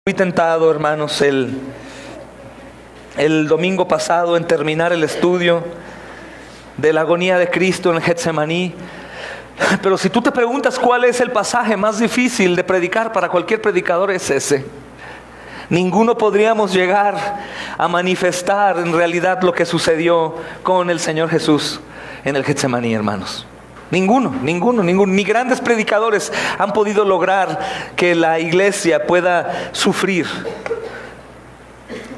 Fui tentado, hermanos, el domingo pasado en terminar el estudio de la agonía de Cristo en el Getsemaní. Pero si tú te preguntas cuál es el pasaje más difícil de predicar para cualquier predicador, es ese. Ninguno podríamos llegar a manifestar en realidad lo que sucedió con el Señor Jesús en el Getsemaní, hermanos. Ninguno. Ni grandes predicadores han podido lograr que la iglesia pueda sufrir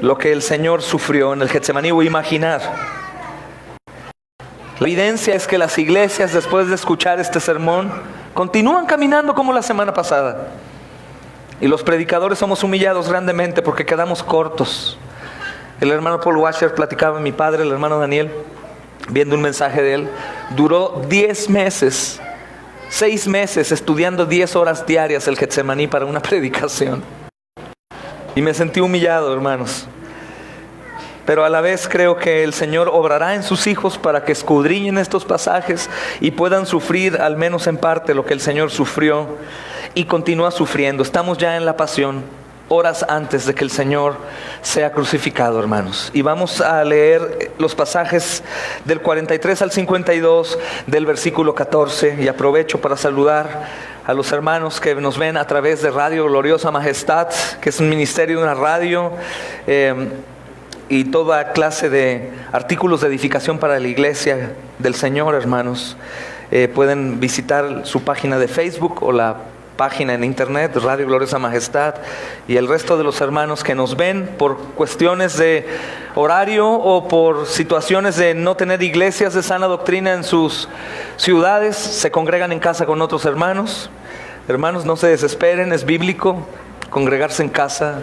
lo que el Señor sufrió en el Getsemaní o imaginar. La evidencia es que las iglesias, después de escuchar este sermón, continúan caminando como la semana pasada. Y los predicadores somos humillados grandemente porque quedamos cortos. El hermano Paul Washer platicaba, mi padre, el hermano Daniel, viendo un mensaje de él, duró 10 meses, 6 meses estudiando 10 horas diarias el Getsemaní para una predicación. Y me sentí humillado, hermanos. Pero a la vez creo que el Señor obrará en sus hijos para que escudriñen estos pasajes y puedan sufrir al menos en parte lo que el Señor sufrió y continúa sufriendo. Estamos ya en la pasión, horas antes de que el Señor sea crucificado, hermanos. Y vamos a leer los pasajes del 43 al 52 del versículo 14. Y aprovecho para saludar a los hermanos que nos ven a través de Radio Gloriosa Majestad, que es un ministerio de una radio, y toda clase de artículos de edificación para la iglesia del Señor, hermanos. Pueden visitar su página de Facebook o la página en internet, Radio Gloriosa Majestad, y el resto de los hermanos que nos ven por cuestiones de horario o por situaciones de no tener iglesias de sana doctrina en sus ciudades, se congregan en casa con otros hermanos. Hermanos, no se desesperen, es bíblico congregarse en casa,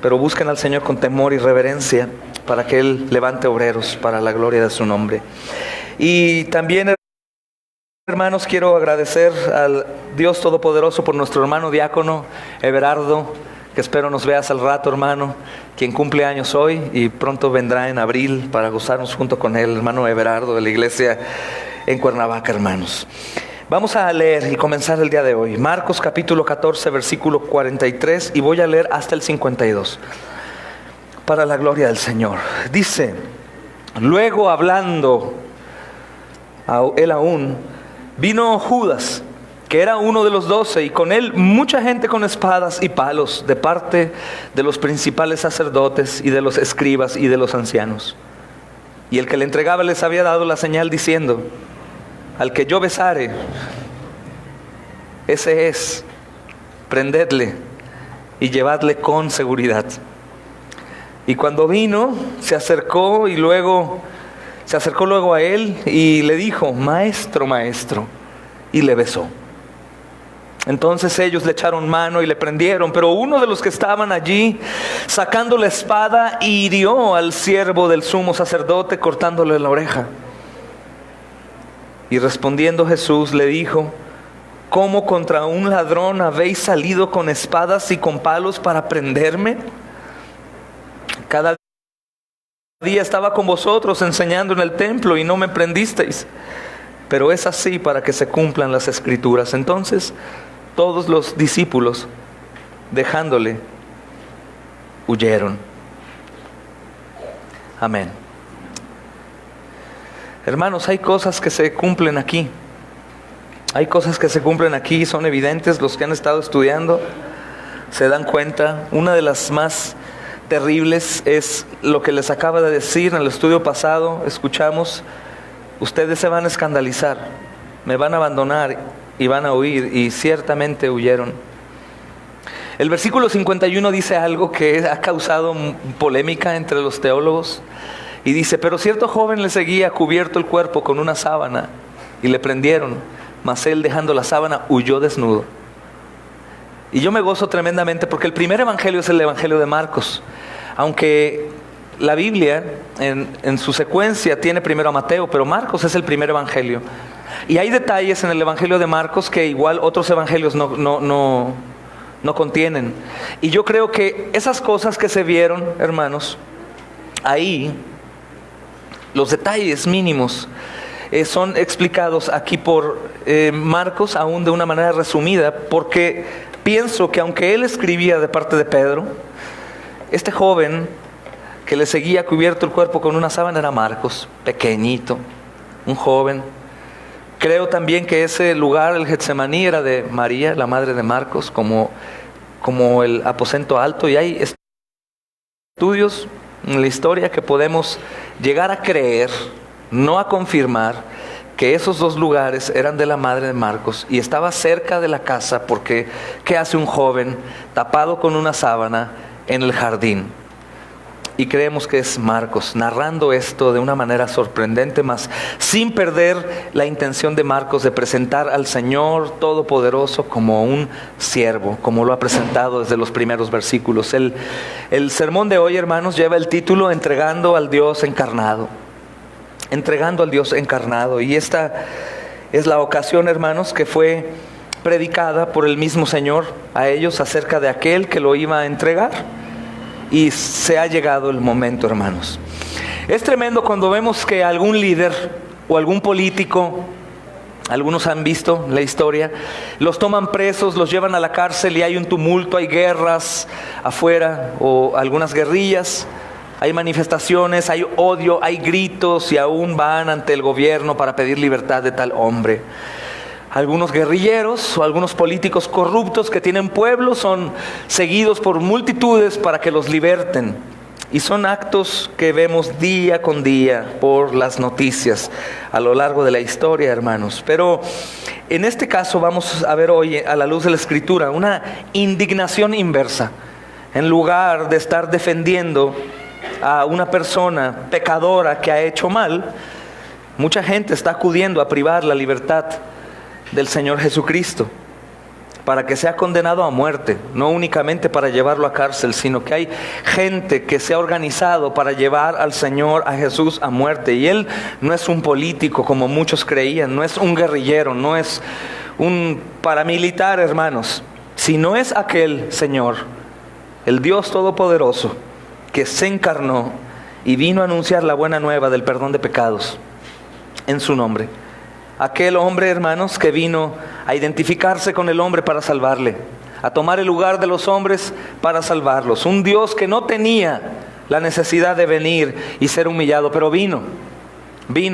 pero busquen al Señor con temor y reverencia para que Él levante obreros para la gloria de su nombre. Y también, hermanos, quiero agradecer al Dios Todopoderoso por nuestro hermano diácono Everardo, que espero nos veas al rato, hermano, quien cumple años hoy y pronto vendrá en abril para gozarnos junto con él, hermano Everardo de la iglesia en Cuernavaca, hermanos. Vamos a leer y comenzar el día de hoy, Marcos capítulo 14, versículo 43, y voy a leer hasta el 52, para la gloria del Señor. Dice: luego hablando él aún, vino Judas, que era uno de los 12, y con él mucha gente con espadas y palos, de parte de los principales sacerdotes y de los escribas y de los ancianos. Y el que le entregaba les había dado la señal diciendo: al que yo besare, ese es, prendedle y llevadle con seguridad. Y cuando vino, se acercó luego a él y le dijo: maestro, maestro, y le besó. Entonces ellos le echaron mano y le prendieron, pero uno de los que estaban allí, sacando la espada, hirió al siervo del sumo sacerdote, cortándole la oreja. Y respondiendo Jesús le dijo: ¿cómo contra un ladrón habéis salido con espadas y con palos para prenderme? Cada día estaba con vosotros enseñando en el templo y no me prendisteis, pero es así para que se cumplan las escrituras. Entonces todos los discípulos, dejándole, huyeron. Amén. Hermanos, hay cosas que se cumplen aquí. Hay cosas que se cumplen aquí, son evidentes. Los que han estado estudiando se dan cuenta. Una de las más terribles es lo que les acaba de decir en el estudio pasado. Escuchamos: ustedes se van a escandalizar, me van a abandonar y van a huir, y ciertamente huyeron. El versículo 51 dice algo que ha causado polémica entre los teólogos. Y dice: pero cierto joven le seguía cubierto el cuerpo con una sábana, y le prendieron, mas él, dejando la sábana, huyó desnudo. Y yo me gozo tremendamente porque el primer evangelio es el evangelio de Marcos. Aunque la Biblia en su secuencia tiene primero a Mateo, pero Marcos es el primer evangelio. Y hay detalles en el evangelio de Marcos que igual otros evangelios no contienen. Y yo creo que esas cosas que se vieron, hermanos, ahí, los detalles mínimos, son explicados aquí por Marcos, aún de una manera resumida, porque pienso que aunque él escribía de parte de Pedro, este joven que le seguía cubierto el cuerpo con una sábana era Marcos, pequeñito, un joven. Creo también que ese lugar, el Getsemaní, era de María, la madre de Marcos, como el aposento alto. Y hay estudios en la historia que podemos llegar a creer, no a confirmar, que esos dos lugares eran de la madre de Marcos y estaba cerca de la casa, porque ¿qué hace un joven tapado con una sábana en el jardín? Y creemos que es Marcos, narrando esto de una manera sorprendente, mas sin perder la intención de Marcos de presentar al Señor Todopoderoso como un siervo, como lo ha presentado desde los primeros versículos. El sermón de hoy, hermanos, lleva el título Entregando al Dios encarnado. Entregando al Dios encarnado. Y esta es la ocasión, hermanos, que fue predicada por el mismo Señor a ellos acerca de aquel que lo iba a entregar. Y se ha llegado el momento, hermanos. Es tremendo cuando vemos que algún líder o algún político, algunos han visto la historia, los toman presos, los llevan a la cárcel y hay un tumulto, hay guerras afuera o algunas guerrillas, hay manifestaciones, hay odio, hay gritos y aún van ante el gobierno para pedir libertad de tal hombre. Algunos guerrilleros o algunos políticos corruptos que tienen pueblos son seguidos por multitudes para que los liberten. Y son actos que vemos día con día por las noticias a lo largo de la historia, hermanos. Pero en este caso vamos a ver hoy, a la luz de la Escritura, una indignación inversa. En lugar de estar defendiendo a una persona pecadora que ha hecho mal, mucha gente está acudiendo a privar la libertad del Señor Jesucristo para que sea condenado a muerte, no únicamente para llevarlo a cárcel, sino que hay gente que se ha organizado para llevar al Señor, a Jesús, a muerte. Y Él no es un político como muchos creían, no es un guerrillero, no es un paramilitar, hermanos, sino es aquel Señor, el Dios Todopoderoso, que se encarnó y vino a anunciar la buena nueva del perdón de pecados en su nombre. Aquel hombre, hermanos, que vino a identificarse con el hombre para salvarle, a tomar el lugar de los hombres para salvarlos. Un Dios que no tenía la necesidad de venir y ser humillado, pero vino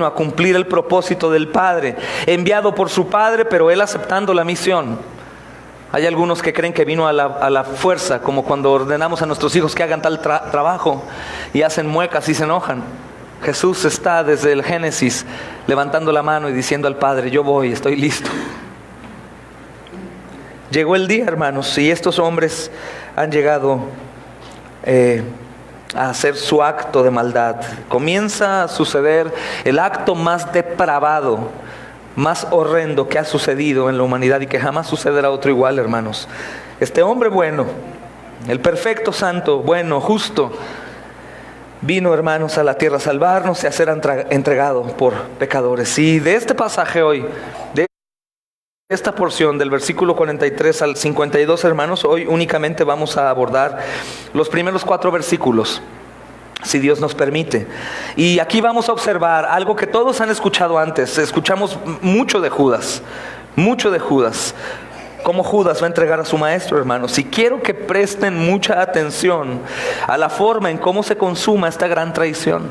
a cumplir el propósito del Padre, enviado por su Padre, pero Él aceptando la misión. Hay algunos que creen que vino a la fuerza, como cuando ordenamos a nuestros hijos que hagan tal trabajo y hacen muecas y se enojan. Jesús está desde el Génesis levantando la mano y diciendo al Padre: yo voy, estoy listo. Llegó el día, hermanos, y estos hombres han llegado a hacer su acto de maldad. Comienza a suceder el acto más depravado, más horrendo que ha sucedido en la humanidad y que jamás sucederá otro igual, hermanos. Este hombre bueno, el perfecto santo, bueno, justo, vino, hermanos, a la tierra a salvarnos y a ser entregado por pecadores. Y de este pasaje hoy, de esta porción del versículo 43 al 52, hermanos, hoy únicamente vamos a abordar los primeros 4 versículos, si Dios nos permite. Y aquí vamos a observar algo que todos han escuchado antes. Escuchamos mucho de Judas, cómo Judas va a entregar a su maestro, hermanos. Y quiero que presten mucha atención a la forma en cómo se consuma esta gran traición.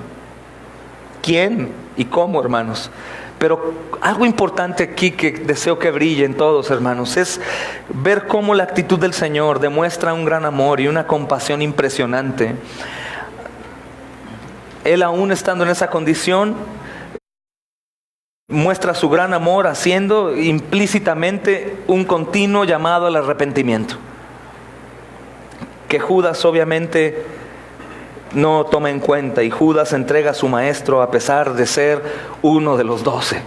¿Quién y cómo, hermanos? Pero algo importante aquí que deseo que brille en todos, hermanos, es ver cómo la actitud del Señor demuestra un gran amor y una compasión impresionante. Él, aún estando en esa condición, muestra su gran amor haciendo implícitamente un continuo llamado al arrepentimiento, que Judas obviamente no toma en cuenta, y Judas entrega a su maestro a pesar de ser uno de los 12.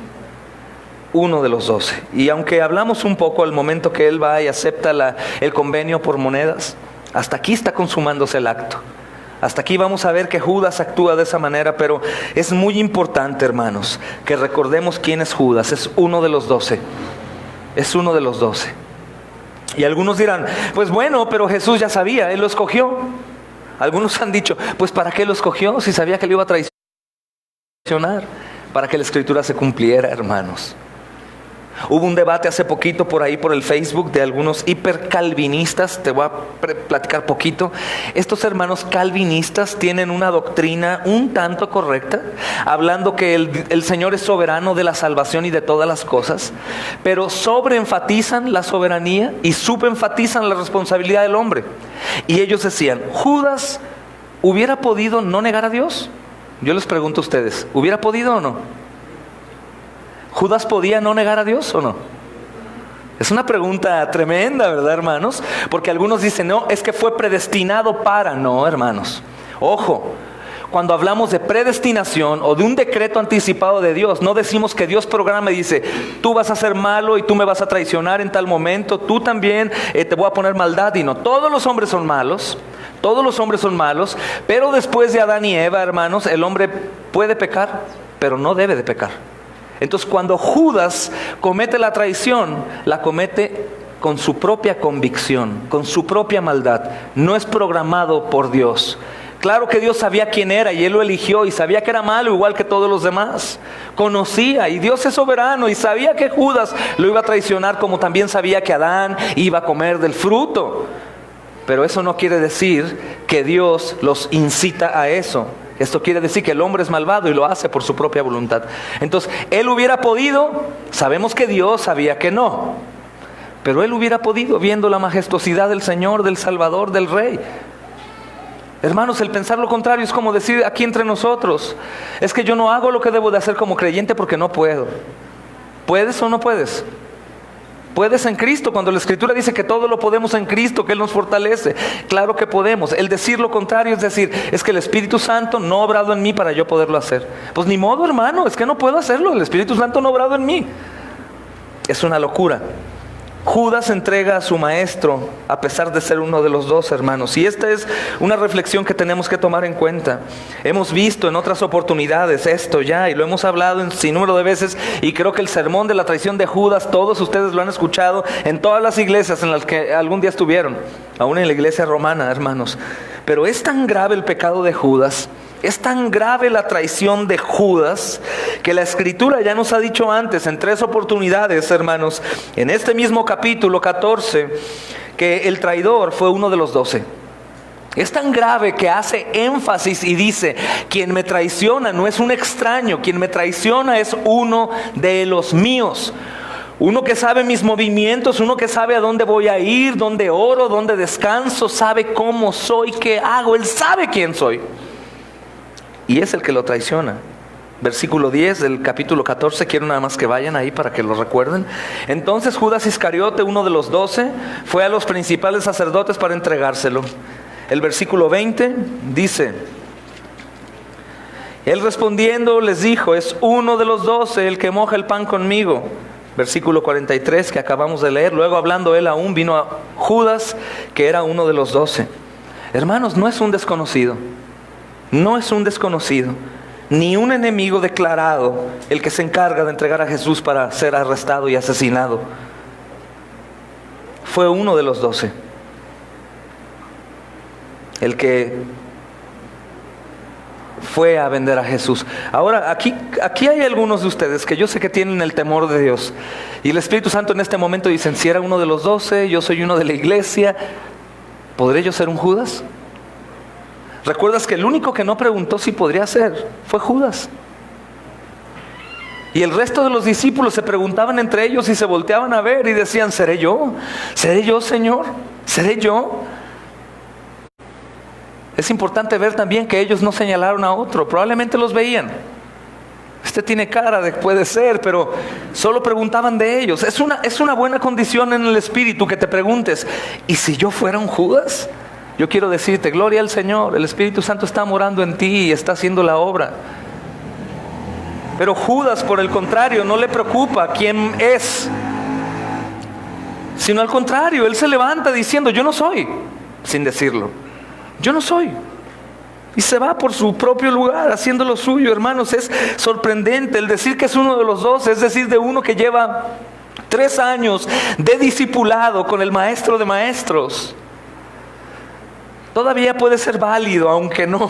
Y aunque hablamos un poco al momento que él va y acepta el convenio por monedas, hasta aquí está consumándose el acto. Hasta aquí vamos a ver que Judas actúa de esa manera, pero es muy importante, hermanos, que recordemos quién es Judas. Es uno de los 12. Y algunos dirán: pues bueno, pero Jesús ya sabía, Él lo escogió. Algunos han dicho: pues ¿para qué lo escogió si sabía que le iba a traicionar? Para que la Escritura se cumpliera, hermanos. Hubo un debate hace poquito por ahí por el Facebook de algunos hipercalvinistas. Te voy a platicar poquito. Estos hermanos calvinistas tienen una doctrina un tanto correcta, hablando que el Señor es soberano de la salvación y de todas las cosas, pero sobreenfatizan la soberanía y subenfatizan la responsabilidad del hombre. Y ellos decían, ¿Judas hubiera podido no negar a Dios? Yo les pregunto a ustedes, ¿hubiera podido o no? ¿Judas podía no negar a Dios o no? Es una pregunta tremenda, ¿verdad, hermanos? Porque algunos dicen, no, es que fue predestinado para. No, hermanos. Ojo, cuando hablamos de predestinación o de un decreto anticipado de Dios, no decimos que Dios programa y dice, tú vas a ser malo y tú me vas a traicionar en tal momento, tú también te voy a poner maldad. Y no, todos los hombres son malos. Todos los hombres son malos, pero después de Adán y Eva, hermanos, el hombre puede pecar, pero no debe de pecar. Entonces, cuando Judas comete la traición, la comete con su propia convicción, con su propia maldad. No es programado por Dios. Claro que Dios sabía quién era y Él lo eligió y sabía que era malo igual que todos los demás. Conocía, y Dios es soberano y sabía que Judas lo iba a traicionar, como también sabía que Adán iba a comer del fruto. Pero eso no quiere decir que Dios los incita a eso. Esto quiere decir que el hombre es malvado y lo hace por su propia voluntad. Entonces, él hubiera podido, sabemos que Dios sabía que no, pero él hubiera podido, viendo la majestuosidad del Señor, del Salvador, del Rey. Hermanos, el pensar lo contrario es como decir aquí entre nosotros, es que yo no hago lo que debo de hacer como creyente porque no puedo. ¿Puedes o no puedes? Puedes en Cristo, cuando la Escritura dice que todo lo podemos en Cristo, que Él nos fortalece. Claro que podemos. El decir lo contrario es decir, es que el Espíritu Santo no ha obrado en mí para yo poderlo hacer. Pues ni modo, hermano, es que no puedo hacerlo. El Espíritu Santo no ha obrado en mí. Es una locura. Judas entrega a su maestro a pesar de ser uno de los dos, hermanos. Y esta es una reflexión que tenemos que tomar en cuenta. Hemos visto en otras oportunidades esto ya, y lo hemos hablado en sinnúmero de veces, y creo que el sermón de la traición de Judas, todos ustedes lo han escuchado en todas las iglesias en las que algún día estuvieron, aún en la iglesia romana, hermanos. Pero es tan grave el pecado de Judas, es tan grave la traición de Judas, que la Escritura ya nos ha dicho antes en 3 oportunidades, hermanos, en este mismo capítulo 14, que el traidor fue uno de los 12. Es tan grave que hace énfasis y dice, quien me traiciona no es un extraño, quien me traiciona es uno de los míos. Uno que sabe mis movimientos, uno que sabe a dónde voy a ir, dónde oro, dónde descanso, sabe cómo soy, qué hago, él sabe quién soy. Y es el que lo traiciona. Versículo 10 del capítulo 14, quiero nada más que vayan ahí para que lo recuerden. Entonces Judas Iscariote, uno de los 12, fue a los principales sacerdotes para entregárselo. El versículo 20 dice, él respondiendo les dijo, es uno de los 12 el que moja el pan conmigo. Versículo 43 que acabamos de leer. Luego, hablando él aún, vino a Judas, que era uno de los 12. Hermanos, no es un desconocido. No es un desconocido, ni un enemigo declarado el que se encarga de entregar a Jesús para ser arrestado y asesinado. Fue uno de los 12, el que fue a vender a Jesús. Ahora, aquí hay algunos de ustedes que yo sé que tienen el temor de Dios. Y el Espíritu Santo en este momento dicen, si era uno de los 12, yo soy uno de la iglesia, ¿podré yo ser un Judas? ¿Recuerdas que el único que no preguntó si podría ser fue Judas? Y el resto de los discípulos se preguntaban entre ellos y se volteaban a ver y decían, ¿seré yo? ¿Seré yo, Señor? ¿Seré yo? Es importante ver también que ellos no señalaron a otro, probablemente los veían. Este tiene cara de puede ser, pero solo preguntaban de ellos. Es una buena condición en el espíritu que te preguntes, ¿y si yo fuera un Judas? Yo quiero decirte, gloria al Señor, el Espíritu Santo está morando en ti y está haciendo la obra. Pero Judas, por el contrario, no le preocupa quién es, sino al contrario, él se levanta diciendo, yo no soy, sin decirlo, yo no soy. Y se va por su propio lugar, haciendo lo suyo, hermanos. Es sorprendente el decir que es uno de los 12, es decir, de uno que lleva 3 años de discipulado con el maestro de maestros. Todavía puede ser válido, aunque no.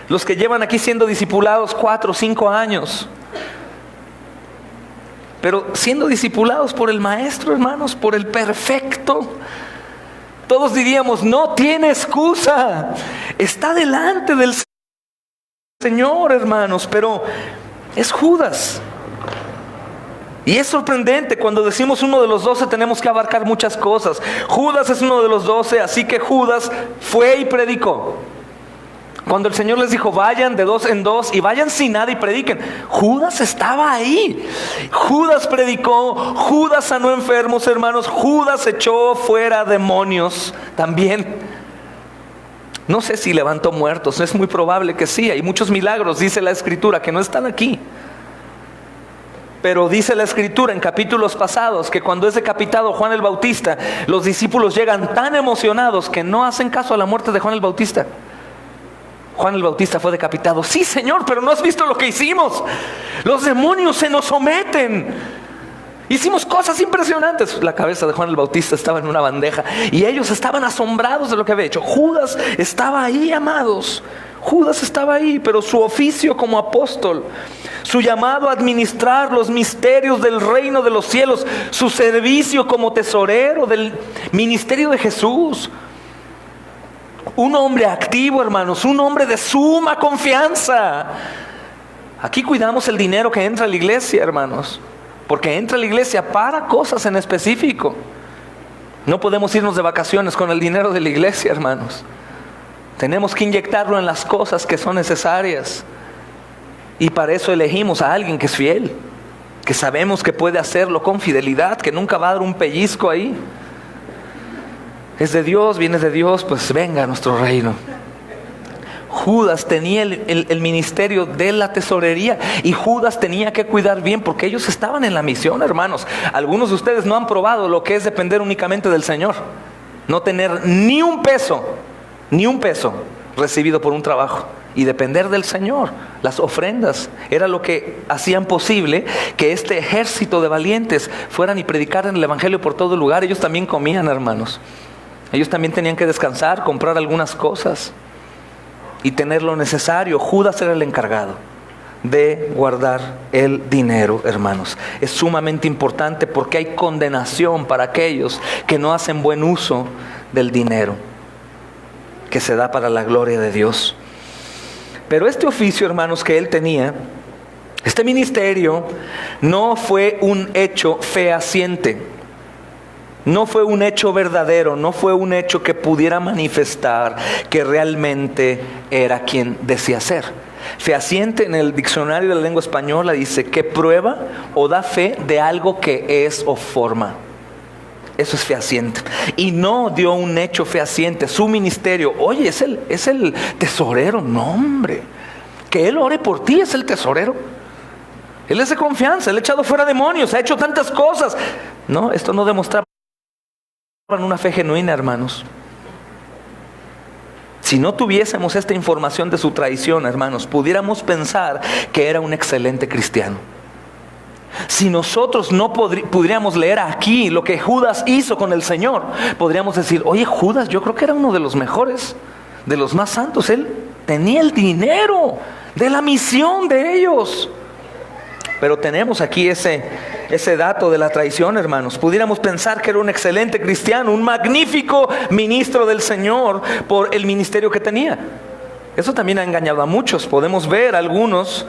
Los que llevan aquí siendo discipulados 4 o 5 años. pero siendo discipulados por el Maestro, hermanos, por el perfecto. Todos diríamos, no tiene excusa, está delante del Señor, hermanos, pero es Judas. Y es sorprendente, cuando decimos uno de los 12 tenemos que abarcar muchas cosas. Judas es uno de los 12, así que Judas fue y predicó. Cuando el Señor les dijo, vayan de 2 en 2 y vayan sin nada y prediquen, Judas estaba ahí. Judas predicó, Judas sanó enfermos, hermanos, Judas echó fuera demonios también. No sé si levantó muertos, es muy probable que sí. Hay muchos milagros, dice la Escritura, que no están aquí. Pero dice la Escritura en capítulos pasados que cuando es decapitado Juan el Bautista, los discípulos llegan tan emocionados que no hacen caso a la muerte de Juan el Bautista. Juan el Bautista fue decapitado. Sí, Señor, pero no has visto lo que hicimos. Los demonios se nos someten. Hicimos cosas impresionantes. La cabeza de Juan el Bautista estaba en una bandeja y ellos estaban asombrados de lo que había hecho. Judas estaba ahí, amados. Judas estaba ahí, pero su oficio como apóstol, su llamado a administrar los misterios del reino de los cielos, su servicio como tesorero del ministerio de Jesús. Un hombre activo, hermanos, un hombre de suma confianza. Aquí cuidamos el dinero que entra a la iglesia, hermanos, porque entra a la iglesia para cosas en específico. No podemos irnos de vacaciones con el dinero de la iglesia, hermanos. Tenemos que inyectarlo en las cosas que son necesarias. Y para eso elegimos a alguien que es fiel, que sabemos que puede hacerlo con fidelidad, que nunca va a dar un pellizco ahí. Es de Dios, viene de Dios, pues venga a nuestro reino. Judas tenía el ministerio de la tesorería y Judas tenía que cuidar bien porque ellos estaban en la misión, hermanos. Algunos de ustedes no han probado lo que es depender únicamente del Señor. No tener ni un peso recibido por un trabajo y depender del Señor. Las ofrendas era lo que hacían posible que este ejército de valientes fueran y predicaran el evangelio por todo lugar. Ellos también comían, hermanos. Ellos también tenían que descansar, comprar algunas cosas y tener lo necesario. Judas era el encargado de guardar el dinero, hermanos. Es sumamente importante porque hay condenación para aquellos que no hacen buen uso del dinero que se da para la gloria de Dios. Pero este oficio, hermanos, que él tenía, este ministerio, no fue un hecho fehaciente. No fue un hecho verdadero, no fue un hecho que pudiera manifestar que realmente era quien decía ser. Fehaciente en el diccionario de la lengua española dice que prueba o da fe de algo que es o forma. Eso es fehaciente. Y no dio un hecho fehaciente. Su ministerio, oye, es el tesorero. No, hombre, que él ore por ti, es el tesorero. Él es de confianza, él ha echado fuera demonios, ha hecho tantas cosas. No, esto no demostraba una fe genuina, hermanos. Si no tuviésemos esta información de su traición, hermanos, pudiéramos pensar que era un excelente cristiano. Si nosotros no pudiéramos leer aquí lo que Judas hizo con el Señor, podríamos decir, oye, Judas, yo creo que era uno de los mejores, de los más santos. Él tenía el dinero de la misión de ellos. Pero tenemos aquí ese dato de la traición, hermanos. Pudiéramos pensar que era un excelente cristiano, un magnífico ministro del Señor por el ministerio que tenía. Eso también ha engañado a muchos. Podemos ver algunos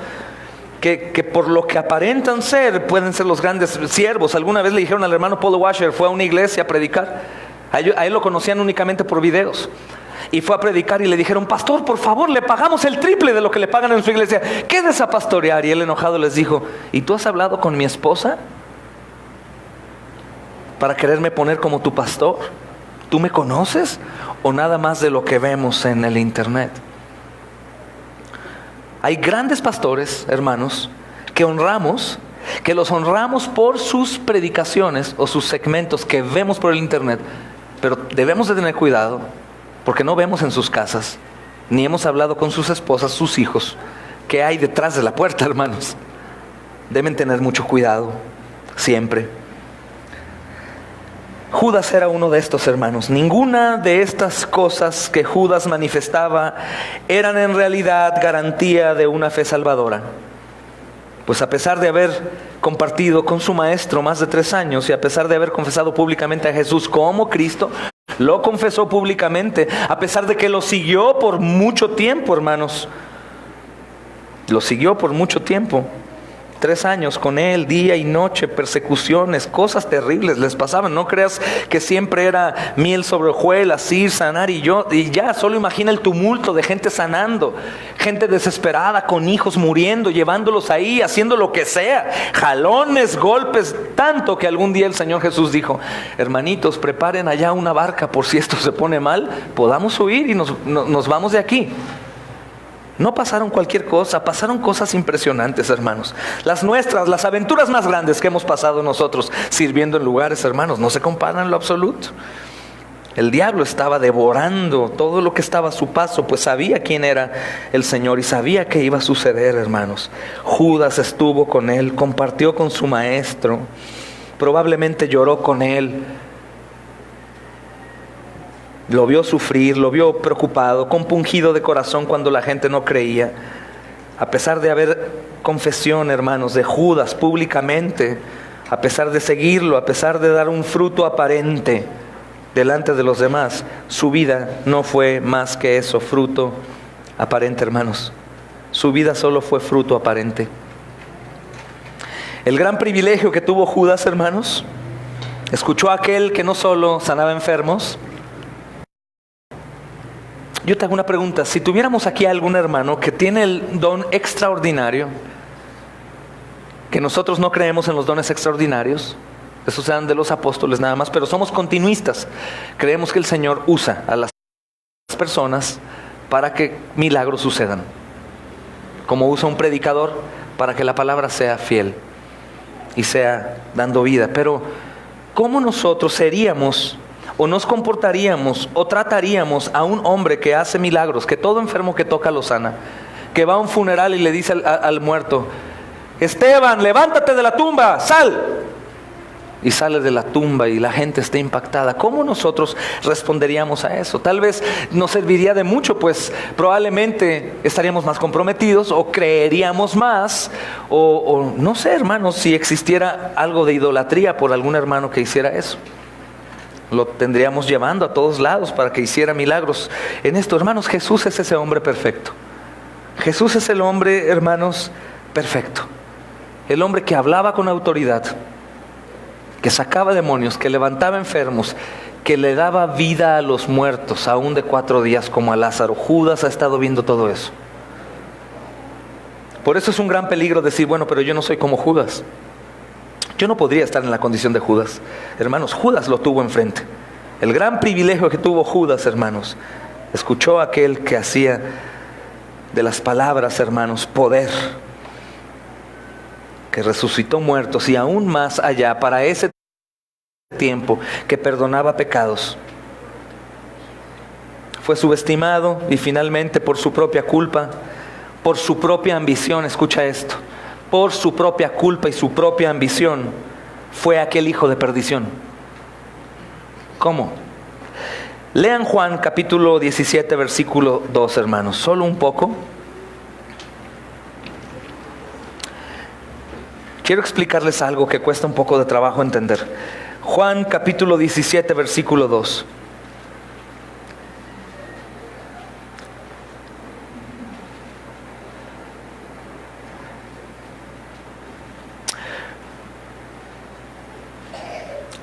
que por lo que aparentan ser, pueden ser los grandes siervos. Alguna vez le dijeron al hermano Paul Washer, fue a una iglesia a predicar. A él lo conocían únicamente por videos. Y fue a predicar y le dijeron, pastor, por favor, le pagamos el triple de lo que le pagan en su iglesia. Quédese a pastorear. Y él enojado les dijo, ¿y tú has hablado con mi esposa para quererme poner como tu pastor? ¿Tú me conoces o nada más de lo que vemos en el internet? Hay grandes pastores, hermanos, que los honramos por sus predicaciones o sus segmentos que vemos por el internet. Pero debemos de tener cuidado porque no vemos en sus casas, ni hemos hablado con sus esposas, sus hijos, qué hay detrás de la puerta, hermanos. Deben tener mucho cuidado, siempre. Judas era uno de estos, hermanos. Ninguna de estas cosas que Judas manifestaba eran en realidad garantía de una fe salvadora. Pues a pesar de haber compartido con su maestro más de 3 años y a pesar de haber confesado públicamente a Jesús como Cristo, lo confesó públicamente, a pesar de que lo siguió por mucho tiempo, hermanos. Lo siguió por mucho tiempo. 3 años con él, día y noche, persecuciones, cosas terribles les pasaban. No creas que siempre era miel sobre hojuelas, ir, sanar y ya, solo imagina el tumulto de gente sanando, gente desesperada, con hijos muriendo, llevándolos ahí, haciendo lo que sea, jalones, golpes, tanto que algún día el Señor Jesús dijo: hermanitos, preparen allá una barca por si esto se pone mal, podamos huir y nos vamos de aquí. No pasaron cualquier cosa, pasaron cosas impresionantes, hermanos. Las nuestras, las aventuras más grandes que hemos pasado nosotros sirviendo en lugares, hermanos, no se comparan en lo absoluto. El diablo estaba devorando todo lo que estaba a su paso, pues sabía quién era el Señor y sabía que iba a suceder, hermanos. Judas estuvo con él, compartió con su maestro, probablemente lloró con él. Lo vio sufrir, lo vio preocupado, compungido de corazón cuando la gente no creía. A pesar de haber confesión, hermanos, de Judas públicamente, a pesar de seguirlo, a pesar de dar un fruto aparente delante de los demás, su vida no fue más que eso, fruto aparente, hermanos. Su vida solo fue fruto aparente. El gran privilegio que tuvo Judas, hermanos, escuchó a aquel que no solo sanaba enfermos. Yo te hago una pregunta: si tuviéramos aquí a algún hermano que tiene el don extraordinario, que nosotros no creemos en los dones extraordinarios, esos eran de los apóstoles nada más, pero somos continuistas, creemos que el Señor usa a las personas para que milagros sucedan, como usa un predicador para que la palabra sea fiel y sea dando vida. Pero ¿cómo nosotros seríamos o nos comportaríamos o trataríamos a un hombre que hace milagros, que todo enfermo que toca lo sana, que va a un funeral y le dice al muerto: Esteban, levántate de la tumba, sal? Y sale de la tumba y la gente está impactada. ¿Cómo nosotros responderíamos a eso? Tal vez nos serviría de mucho, pues probablemente estaríamos más comprometidos o creeríamos más, o no sé, hermanos, si existiera algo de idolatría por algún hermano que hiciera eso. Lo tendríamos llevando a todos lados para que hiciera milagros. En esto, hermanos, Jesús es ese hombre perfecto. Jesús es el hombre, hermanos, perfecto. El hombre que hablaba con autoridad, que sacaba demonios, que levantaba enfermos, que le daba vida a los muertos, aún de 4 días, como a Lázaro. Judas ha estado viendo todo eso. Por eso es un gran peligro decir: bueno, pero yo no soy como Judas. Yo no podría estar en la condición de Judas. Hermanos, Judas lo tuvo enfrente. El gran privilegio que tuvo Judas, hermanos, escuchó a aquel que hacía de las palabras, hermanos, poder, que resucitó muertos y aún más allá, para ese tiempo, que perdonaba pecados. Fue subestimado y finalmente, por su propia culpa, por su propia ambición, escucha esto, por su propia culpa y su propia ambición, fue aquel hijo de perdición. ¿Cómo? Lean Juan capítulo 17, versículo 2, hermanos, solo un poco. Quiero explicarles algo que cuesta un poco de trabajo entender. Juan capítulo 17, versículo 2.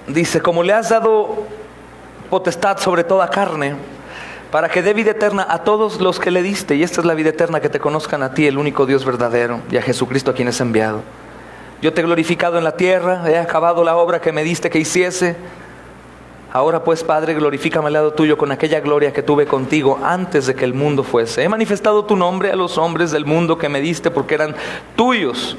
Dice: como le has dado potestad sobre toda carne, para que dé vida eterna a todos los que le diste. Y esta es la vida eterna, que te conozcan a ti, el único Dios verdadero, y a Jesucristo a quien es enviado. Yo te he glorificado en la tierra, he acabado la obra que me diste que hiciese. Ahora pues, Padre, glorifícame al lado tuyo con aquella gloria que tuve contigo antes de que el mundo fuese. He manifestado tu nombre a los hombres del mundo que me diste, porque eran tuyos.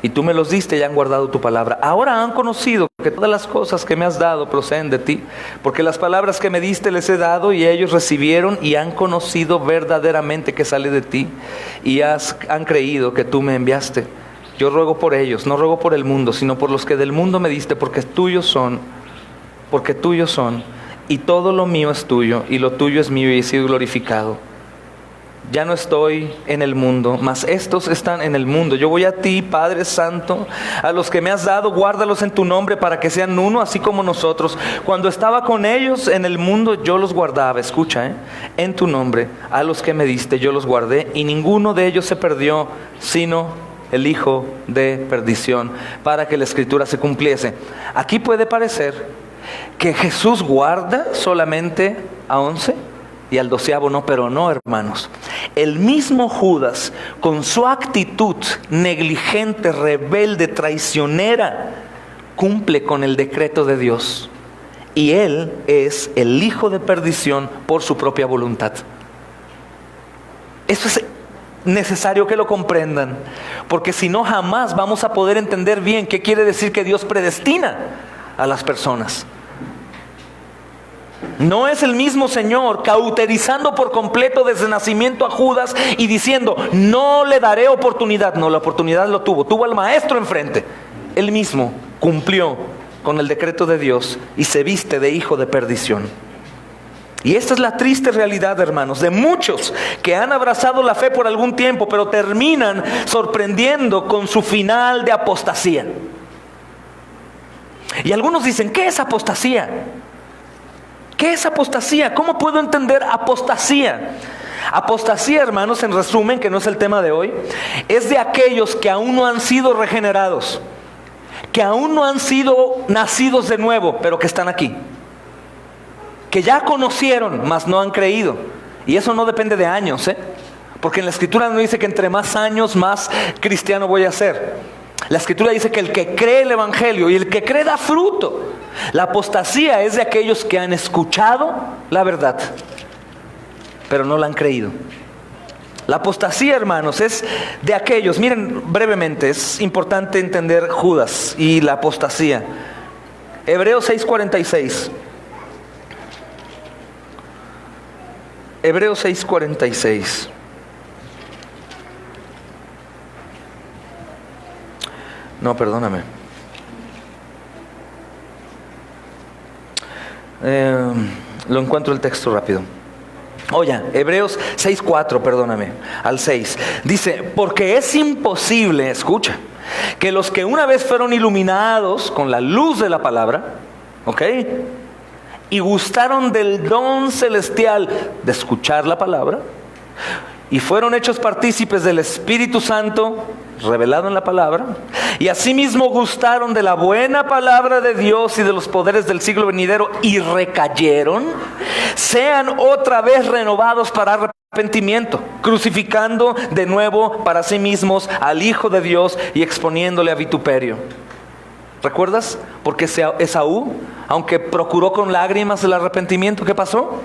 Y tú me los diste y han guardado tu palabra. Ahora han conocido que todas las cosas que me has dado proceden de ti, porque las palabras que me diste les he dado, y ellos recibieron y han conocido verdaderamente que sale de ti, y han creído que tú me enviaste. Yo ruego por ellos, no ruego por el mundo, sino por los que del mundo me diste, porque tuyos son, y todo lo mío es tuyo, y lo tuyo es mío, y he sido glorificado ya no estoy en el mundo, mas estos están en el mundo. Yo voy a ti, Padre Santo, a los que me has dado, guárdalos en tu nombre para que sean uno, así como nosotros. Cuando estaba con ellos en el mundo, yo los guardaba. Escucha, en tu nombre, a los que me diste, yo los guardé, y ninguno de ellos se perdió, sino el hijo de perdición, para que la escritura se cumpliese. Aquí puede parecer que Jesús guarda solamente a 11 y al 12º no, pero no, hermanos. El mismo Judas, con su actitud negligente, rebelde, traicionera, cumple con el decreto de Dios. Y él es el hijo de perdición por su propia voluntad. Eso es necesario que lo comprendan, porque si no, jamás vamos a poder entender bien qué quiere decir que Dios predestina a las personas. No es el mismo Señor cauterizando por completo desde nacimiento a Judas y diciendo, no le daré oportunidad. No, la oportunidad lo tuvo al maestro enfrente. Él mismo cumplió con el decreto de Dios y se viste de hijo de perdición. Y esta es la triste realidad, hermanos, de muchos que han abrazado la fe por algún tiempo, pero terminan sorprendiendo con su final de apostasía. Y algunos dicen, ¿qué es apostasía? ¿Qué es apostasía? ¿Cómo puedo entender apostasía? Apostasía, hermanos, en resumen, que no es el tema de hoy, es de aquellos que aún no han sido regenerados, que aún no han sido nacidos de nuevo, pero que están aquí, que ya conocieron, mas no han creído. Y eso no depende de años, porque en la Escritura no dice que entre más años, más cristiano voy a ser. La Escritura dice que el que cree el Evangelio y el que cree da fruto. La apostasía es de aquellos que han escuchado la verdad, pero no la han creído. La apostasía, hermanos, es de aquellos, miren brevemente, es importante entender Judas y la apostasía. Hebreos 6:46. Hebreos 6:46. No, perdóname. Lo encuentro el texto rápido. Oye, Hebreos 6:4, perdóname, al 6. Dice, porque es imposible, escucha, que los que una vez fueron iluminados con la luz de la palabra, ¿ok?, y gustaron del don celestial de escuchar la palabra, y fueron hechos partícipes del Espíritu Santo revelado en la palabra, y asimismo gustaron de la buena palabra de Dios y de los poderes del siglo venidero, y recayeron, sean otra vez renovados para arrepentimiento, crucificando de nuevo para sí mismos al Hijo de Dios y exponiéndole a vituperio. ¿Recuerdas? Porque Esaú, aunque procuró con lágrimas el arrepentimiento, ¿qué pasó?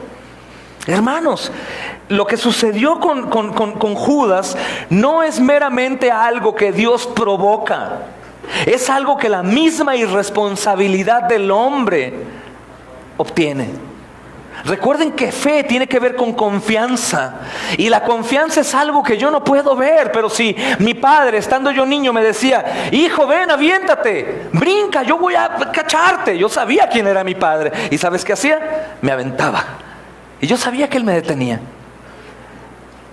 Hermanos, lo que sucedió con Judas no es meramente algo que Dios provoca. Es algo que la misma irresponsabilidad del hombre obtiene. Recuerden que fe tiene que ver con confianza. Y la confianza es algo que yo no puedo ver. Pero si mi padre, estando yo niño, me decía, hijo, ven, aviéntate, brinca, yo voy a cacharte. Yo sabía quién era mi padre. ¿Y sabes qué hacía? Me aventaba. Y yo sabía que él me detenía.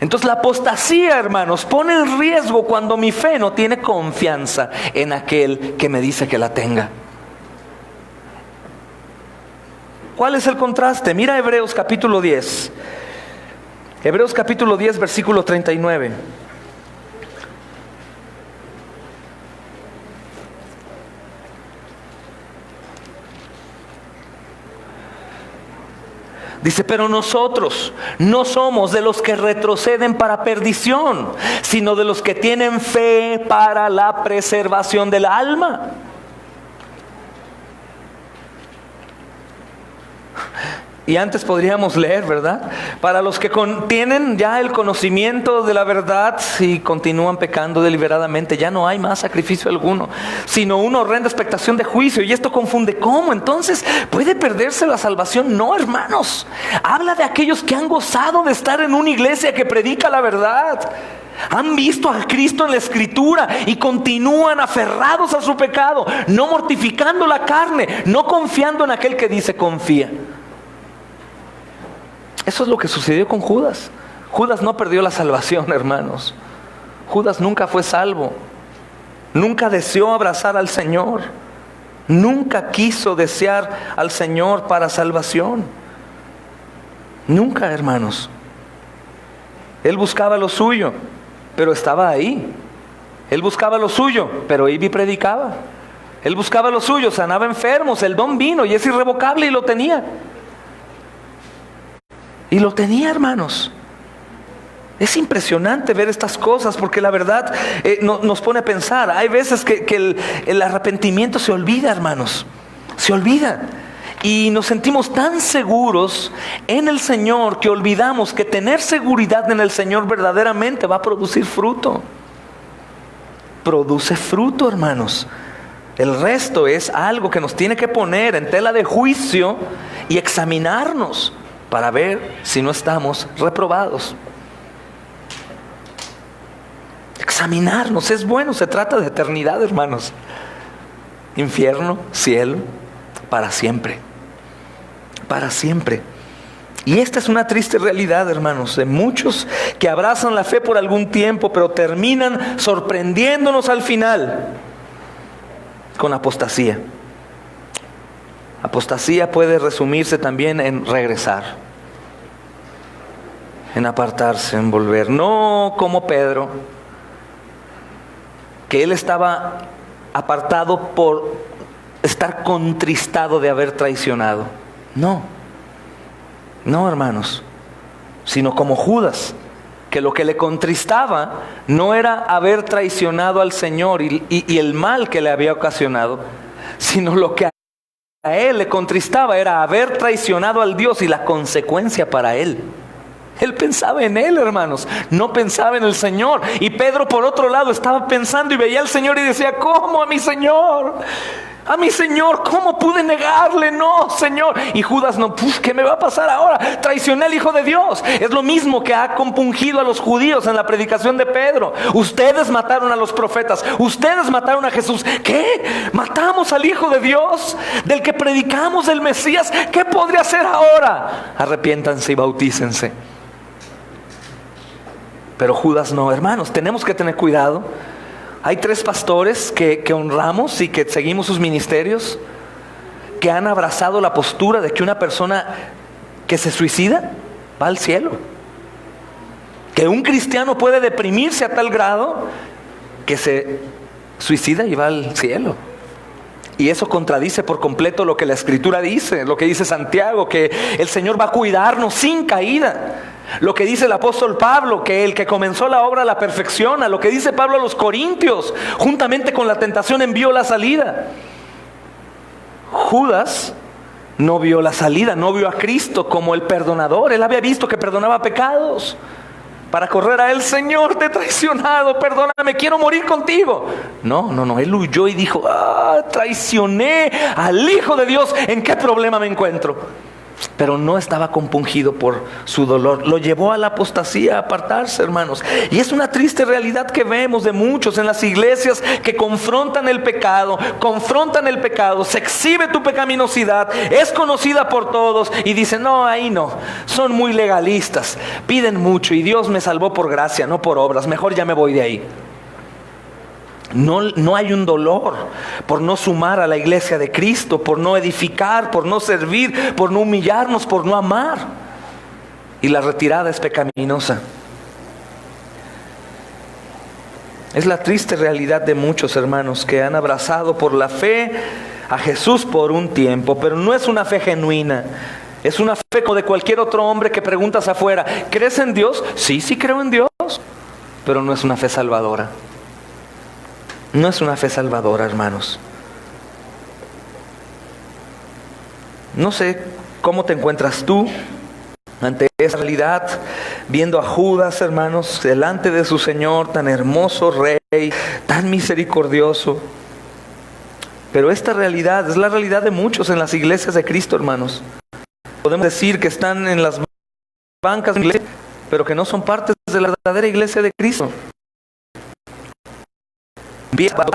Entonces la apostasía, hermanos, pone en riesgo cuando mi fe no tiene confianza en aquel que me dice que la tenga. ¿Cuál es el contraste? Mira Hebreos capítulo 10. Hebreos capítulo 10, versículo 39. Dice, pero nosotros no somos de los que retroceden para perdición, sino de los que tienen fe para la preservación del alma. Y antes podríamos leer, ¿verdad? Para los que tienen ya el conocimiento de la verdad y continúan pecando deliberadamente, ya no hay más sacrificio alguno, sino una horrenda expectación de juicio. Y esto confunde. ¿Cómo? Entonces, ¿puede perderse la salvación? No, hermanos. Habla de aquellos que han gozado de estar en una iglesia que predica la verdad. Han visto a Cristo en la Escritura y continúan aferrados a su pecado, no mortificando la carne, no confiando en aquel que dice confía. Eso es lo que sucedió con Judas. Judas no perdió la salvación, hermanos. Judas nunca fue salvo. Nunca deseó abrazar al Señor. Nunca quiso desear al Señor para salvación. Nunca, hermanos. Él buscaba lo suyo, pero estaba ahí. Él buscaba lo suyo, pero iba y predicaba. Él buscaba lo suyo, sanaba enfermos. El don vino y es irrevocable y lo tenía. Y lo tenía, hermanos. Es impresionante ver estas cosas porque la verdad nos pone a pensar. Hay veces que el arrepentimiento se olvida, hermanos. Se olvida. Y nos sentimos tan seguros en el Señor que olvidamos que tener seguridad en el Señor verdaderamente va a producir fruto. Produce fruto, hermanos. El resto es algo que nos tiene que poner en tela de juicio y examinarnos para ver si no estamos reprobados. Examinarnos es bueno, se trata de eternidad, hermanos. Infierno, cielo, para siempre. Para siempre. Y esta es una triste realidad, hermanos, de muchos que abrazan la fe por algún tiempo, pero terminan sorprendiéndonos al final con apostasía. Apostasía puede resumirse también en regresar, en apartarse, en volver. No como Pedro, que él estaba apartado por estar contristado de haber traicionado. No, hermanos, sino como Judas, que lo que le contristaba no era haber traicionado al Señor y el mal que le había ocasionado, sino lo que a él le contristaba era haber traicionado al Dios y la consecuencia para él. Él pensaba en él, hermanos, no pensaba en el Señor. Y Pedro, por otro lado, estaba pensando y veía al Señor y decía: ¿cómo a mi Señor? A mi Señor, ¿cómo pude negarle? No, Señor. Y Judas no, ¿qué me va a pasar ahora? Traicioné al Hijo de Dios. Es lo mismo que ha compungido a los judíos en la predicación de Pedro. Ustedes mataron a los profetas, ustedes mataron a Jesús. ¿Qué? ¿Matamos al Hijo de Dios? Del que predicamos, el Mesías. ¿Qué podría hacer ahora? Arrepiéntanse y bautícense. Pero Judas no, hermanos, tenemos que tener cuidado. Hay 3 pastores que honramos y que seguimos sus ministerios, que han abrazado la postura de que una persona que se suicida va al cielo. Que un cristiano puede deprimirse a tal grado que se suicida y va al cielo. Y eso contradice por completo lo que la Escritura dice, lo que dice Santiago, que el Señor va a cuidarnos sin caída. Lo que dice el apóstol Pablo, que el que comenzó la obra la perfecciona. Lo que dice Pablo a los Corintios, juntamente con la tentación envió la salida. Judas no vio la salida, no vio a Cristo como el perdonador. Él había visto que perdonaba pecados. Para correr a él: Señor, te he traicionado, perdóname, quiero morir contigo. No, él huyó y dijo: traicioné al Hijo de Dios, ¿en qué problema me encuentro? Pero no estaba compungido por su dolor. Lo llevó a la apostasía, a apartarse, hermanos. Y es una triste realidad que vemos de muchos en las iglesias que confrontan el pecado, se exhibe tu pecaminosidad, es conocida por todos y dicen: no, ahí no, son muy legalistas, piden mucho y Dios me salvó por gracia, no por obras, mejor ya me voy de ahí. No hay un dolor por no sumar a la iglesia de Cristo, por no edificar, por no servir, por no humillarnos, por no amar. Y la retirada es pecaminosa. Es la triste realidad de muchos hermanos que han abrazado por la fe a Jesús por un tiempo, pero no es una fe genuina. Es una fe como de cualquier otro hombre que preguntas afuera: ¿crees en Dios? Sí creo en Dios, pero no es una fe salvadora. No es una fe salvadora, hermanos. No sé cómo te encuentras tú ante esa realidad, viendo a Judas, hermanos, delante de su Señor, tan hermoso Rey, tan misericordioso. Pero esta realidad es la realidad de muchos en las iglesias de Cristo, hermanos. Podemos decir que están en las bancas de la iglesia, pero que no son parte de la verdadera iglesia de Cristo. Empieza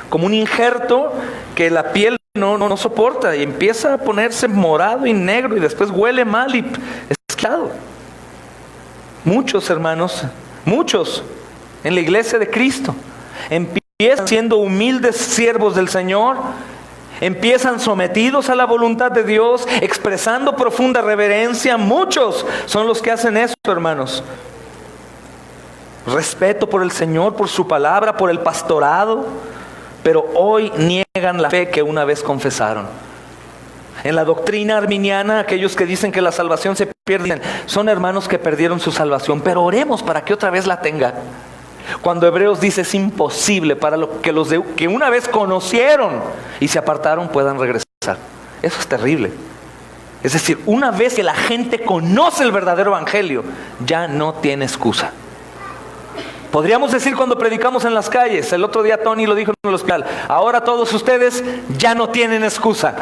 como un injerto que la piel no soporta y empieza a ponerse morado y negro y después huele mal y es asqueado. Muchos hermanos, muchos en la iglesia de Cristo empiezan siendo humildes siervos del Señor, empiezan sometidos a la voluntad de Dios, expresando profunda reverencia. Muchos son los que hacen eso, hermanos. Respeto por el Señor, por su palabra, por el pastorado, pero hoy niegan la fe que una vez confesaron. En la doctrina arminiana, aquellos que dicen que la salvación se pierde, son hermanos que perdieron su salvación, pero oremos para que otra vez la tenga. Cuando Hebreos dice es imposible para que los que una vez conocieron y se apartaron puedan regresar. Eso es terrible. Es decir, una vez que la gente conoce el verdadero evangelio, ya no tiene excusa. Podríamos decir cuando predicamos en las calles, el otro día Tony lo dijo en el hospital, ahora todos ustedes ya no tienen excusa.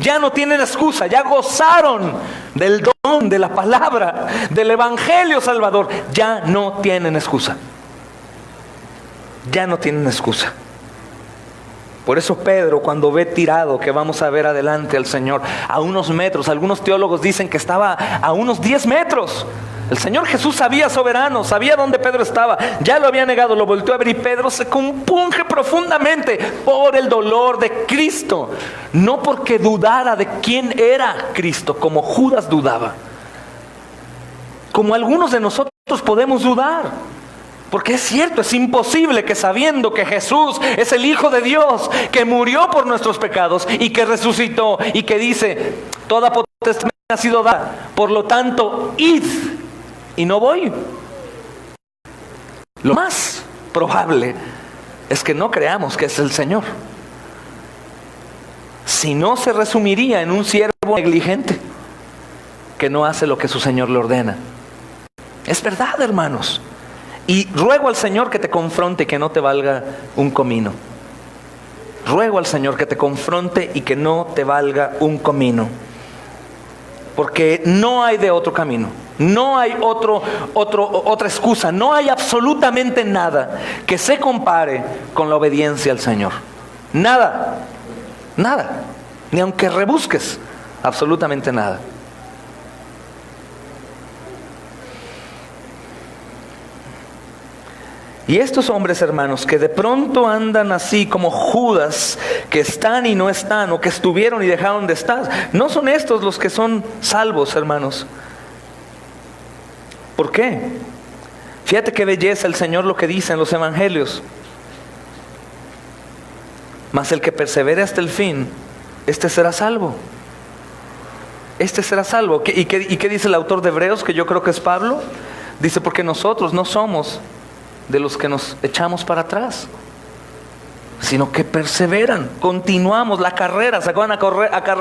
Ya no tienen excusa, ya gozaron del don, de la palabra, del evangelio salvador. Ya no tienen excusa. Ya no tienen excusa. Por eso Pedro, cuando ve tirado, que vamos a ver adelante al Señor, a unos metros, algunos teólogos dicen que estaba a unos 10 metros. El Señor Jesús sabía soberano, sabía dónde Pedro estaba, ya lo había negado, lo volteó a ver y Pedro se compunge profundamente por el dolor de Cristo. No porque dudara de quién era Cristo, como Judas dudaba. Como algunos de nosotros podemos dudar. Porque es cierto, es imposible que sabiendo que Jesús es el Hijo de Dios, que murió por nuestros pecados y que resucitó y que dice, toda potestad me ha sido dada, por lo tanto, id. Y no voy. Lo más probable es que no creamos que es el Señor. Si no, se resumiría en un siervo negligente que no hace lo que su Señor le ordena. Es verdad, hermanos. Y ruego al Señor que te confronte y que no te valga un comino. Ruego al Señor que te confronte y que no te valga un comino. Porque no hay de otro camino. No hay otra excusa. No hay absolutamente nada que se compare con la obediencia al Señor. Nada. Nada. Ni aunque rebusques. Absolutamente nada. Y estos hombres, hermanos, que de pronto andan así como Judas, que están y no están, o que estuvieron y dejaron de estar, no son estos los que son salvos, hermanos. ¿Por qué? Fíjate qué belleza el Señor lo que dice en los evangelios. Mas el que persevere hasta el fin, este será salvo. Este será salvo. ¿Y qué dice el autor de Hebreos, que yo creo que es Pablo? Dice, porque nosotros no somos de los que nos echamos para atrás, sino que perseveran, continuamos la carrera, se acaban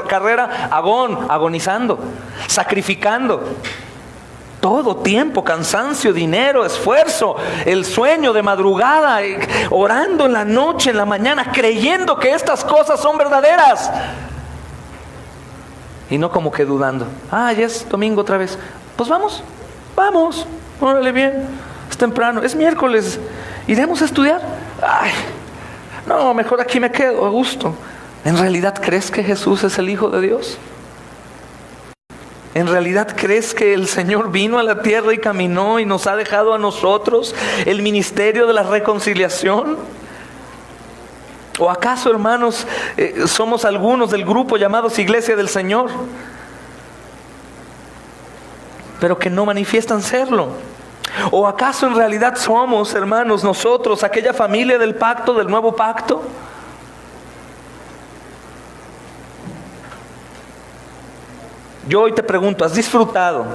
carrera agonizando, sacrificando todo tiempo, cansancio, dinero, esfuerzo, el sueño de madrugada, orando en la noche, en la mañana, creyendo que estas cosas son verdaderas, y no como que dudando. Ya es domingo otra vez, pues vamos, órale bien. Es temprano, es miércoles, iremos a estudiar. No, mejor aquí me quedo a gusto. ¿En realidad crees que Jesús es el Hijo de Dios? ¿En realidad crees que el Señor vino a la tierra y caminó y nos ha dejado a nosotros el ministerio de la reconciliación? ¿O acaso, hermanos, somos algunos del grupo llamados Iglesia del Señor, pero que no manifiestan serlo? ¿O acaso en realidad somos, hermanos, nosotros, aquella familia del pacto, del nuevo pacto? Yo hoy te pregunto, ¿has disfrutado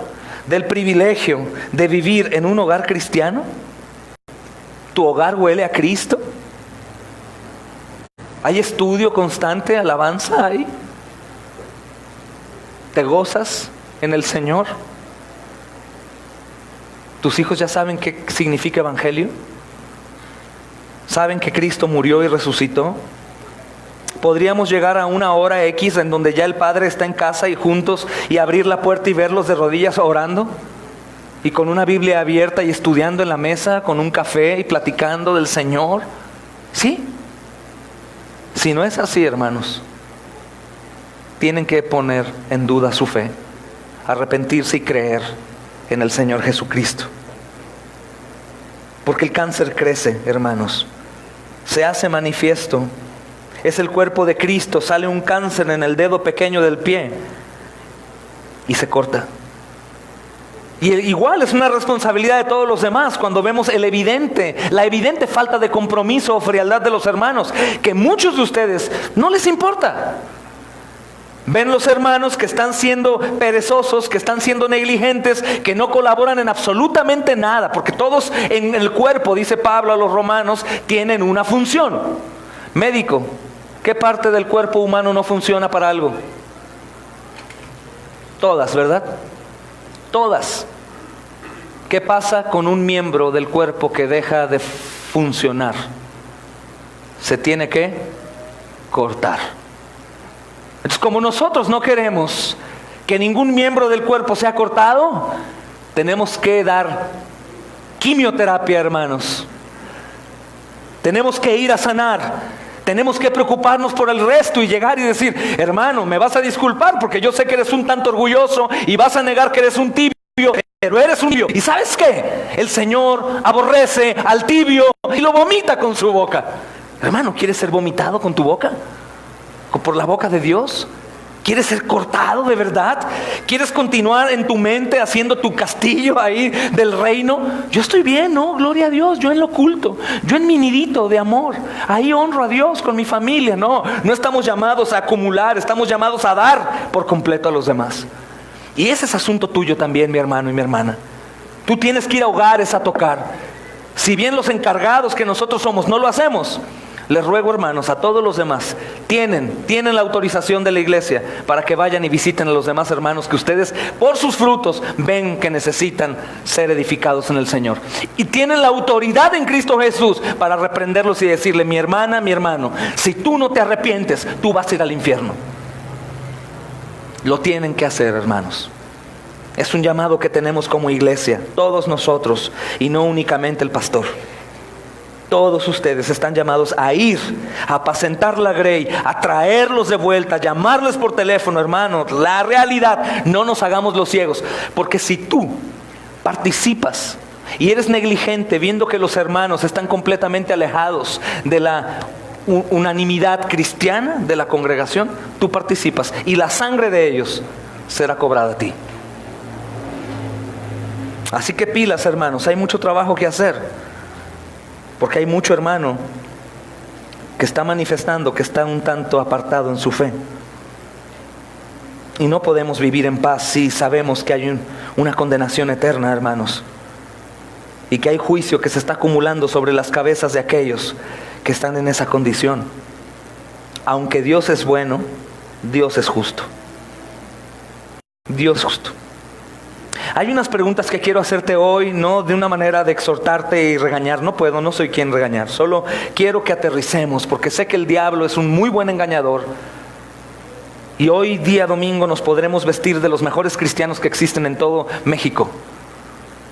del privilegio de vivir en un hogar cristiano? ¿Tu hogar huele a Cristo? ¿Hay estudio constante, alabanza ahí? ¿Te gozas en el Señor? ¿Tus hijos ya saben qué significa evangelio? ¿Saben que Cristo murió y resucitó? ¿Podríamos llegar a una hora X en donde ya el Padre está en casa y juntos y abrir la puerta y verlos de rodillas orando? Y con una Biblia abierta y estudiando en la mesa, con un café y platicando del Señor. ¿Sí? Si no es así, hermanos, tienen que poner en duda su fe, arrepentirse y creer en el Señor Jesucristo. Porque el cáncer crece, hermanos, se hace manifiesto. Es el cuerpo de Cristo, sale un cáncer en el dedo pequeño del pie y se corta. Y igual es una responsabilidad de todos los demás cuando vemos la evidente falta de compromiso o frialdad de los hermanos, que muchos de ustedes no les importa. Ven los hermanos que están siendo perezosos, que están siendo negligentes, que no colaboran en absolutamente nada, porque todos en el cuerpo, dice Pablo a los romanos, tienen una función. Médico, ¿qué parte del cuerpo humano no funciona para algo? Todas, ¿verdad? Todas. ¿Qué pasa con un miembro del cuerpo que deja de funcionar? Se tiene que cortar. Entonces, como nosotros no queremos que ningún miembro del cuerpo sea cortado, tenemos que dar quimioterapia, hermanos. Tenemos que ir a sanar. Tenemos que preocuparnos por el resto y llegar y decir: hermano, me vas a disculpar porque yo sé que eres un tanto orgulloso y vas a negar que eres un tibio, pero eres un tibio. ¿Y sabes qué? El Señor aborrece al tibio y lo vomita con su boca. Hermano, ¿quieres ser vomitado con tu boca? ¿Por la boca de Dios? ¿Quieres ser cortado de verdad? ¿Quieres continuar en tu mente haciendo tu castillo ahí del reino? Yo estoy bien, ¿no? Gloria a Dios, yo en lo oculto, yo en mi nidito de amor, ahí honro a Dios con mi familia. No estamos llamados a acumular, estamos llamados a dar por completo a los demás. Y ese es asunto tuyo también, mi hermano y mi hermana. Tú tienes que ir a hogares a tocar. Si bien los encargados que nosotros somos no lo hacemos, les ruego, hermanos, a todos los demás, tienen la autorización de la iglesia para que vayan y visiten a los demás hermanos que ustedes por sus frutos ven que necesitan ser edificados en el Señor. Y tienen la autoridad en Cristo Jesús para reprenderlos y decirle: mi hermana, mi hermano, si tú no te arrepientes, tú vas a ir al infierno. Lo tienen que hacer, hermanos. Es un llamado que tenemos como iglesia, todos nosotros, y no únicamente el pastor. Todos ustedes están llamados a ir, a apacentar la grey, a traerlos de vuelta, a llamarles por teléfono, hermanos. La realidad, no nos hagamos los ciegos, porque si tú participas y eres negligente viendo que los hermanos están completamente alejados de la unanimidad cristiana de la congregación, tú participas y la sangre de ellos será cobrada a ti. Así que pilas, hermanos, hay mucho trabajo que hacer, porque hay mucho hermano que está manifestando que está un tanto apartado en su fe. Y no podemos vivir en paz si sabemos que hay una condenación eterna, hermanos, y que hay juicio que se está acumulando sobre las cabezas de aquellos que están en esa condición. Aunque Dios es bueno, Dios es justo. Dios es justo. Hay unas preguntas que quiero hacerte hoy, no de una manera de exhortarte y regañar. No puedo, no soy quien regañar. Solo quiero que aterricemos, porque sé que el diablo es un muy buen engañador. Y hoy día domingo nos podremos vestir de los mejores cristianos que existen en todo México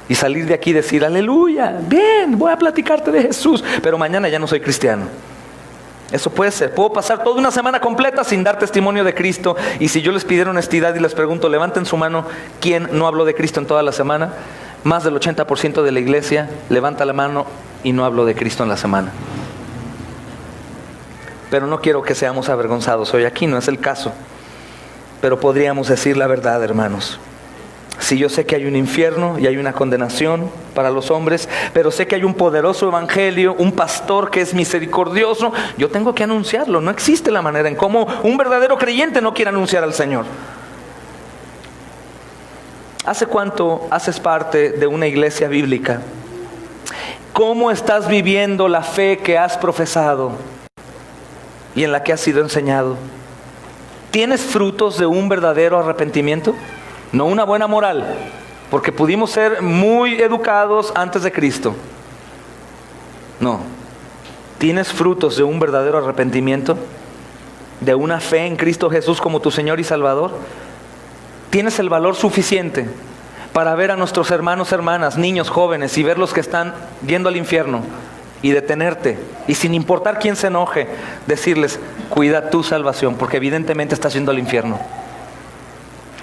y salir de aquí y decir: aleluya, bien, voy a platicarte de Jesús, pero mañana ya no soy cristiano. Eso puede ser. Puedo pasar toda una semana completa sin dar testimonio de Cristo. Y si yo les pidiera honestidad y les pregunto: levanten su mano, ¿quién no habló de Cristo en toda la semana? Más del 80% de la iglesia levanta la mano y no habló de Cristo en la semana. Pero no quiero que seamos avergonzados hoy aquí, no es el caso. Pero podríamos decir la verdad, hermanos. Si yo sé que hay un infierno y hay una condenación para los hombres, pero sé que hay un poderoso evangelio, un pastor que es misericordioso, yo tengo que anunciarlo. No existe la manera en cómo un verdadero creyente no quiere anunciar al Señor. ¿Hace cuánto haces parte de una iglesia bíblica? ¿Cómo estás viviendo la fe que has profesado y en la que has sido enseñado? ¿Tienes frutos de un verdadero arrepentimiento? No una buena moral, porque pudimos ser muy educados antes de Cristo. No. ¿Tienes frutos de un verdadero arrepentimiento? ¿De una fe en Cristo Jesús como tu Señor y Salvador? ¿Tienes el valor suficiente para ver a nuestros hermanos, hermanas, niños, jóvenes y ver los que están yendo al infierno y detenerte? Y sin importar quién se enoje, decirles: cuida tu salvación, porque evidentemente estás yendo al infierno.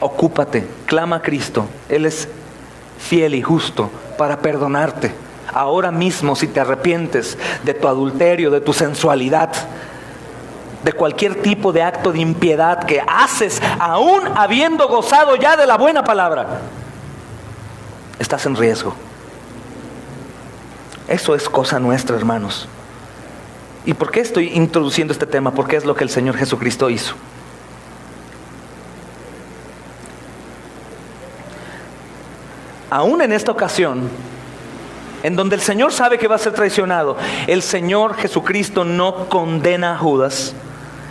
Ocúpate, clama a Cristo. Él es fiel y justo para perdonarte ahora mismo si te arrepientes de tu adulterio, de tu sensualidad, de cualquier tipo de acto de impiedad que haces aún habiendo gozado ya de la buena palabra. Estás en riesgo. Eso es cosa nuestra, hermanos. ¿Y por qué estoy introduciendo este tema? Porque es lo que el Señor Jesucristo hizo. Aún en esta ocasión, en donde el Señor sabe que va a ser traicionado, el Señor Jesucristo no condena a Judas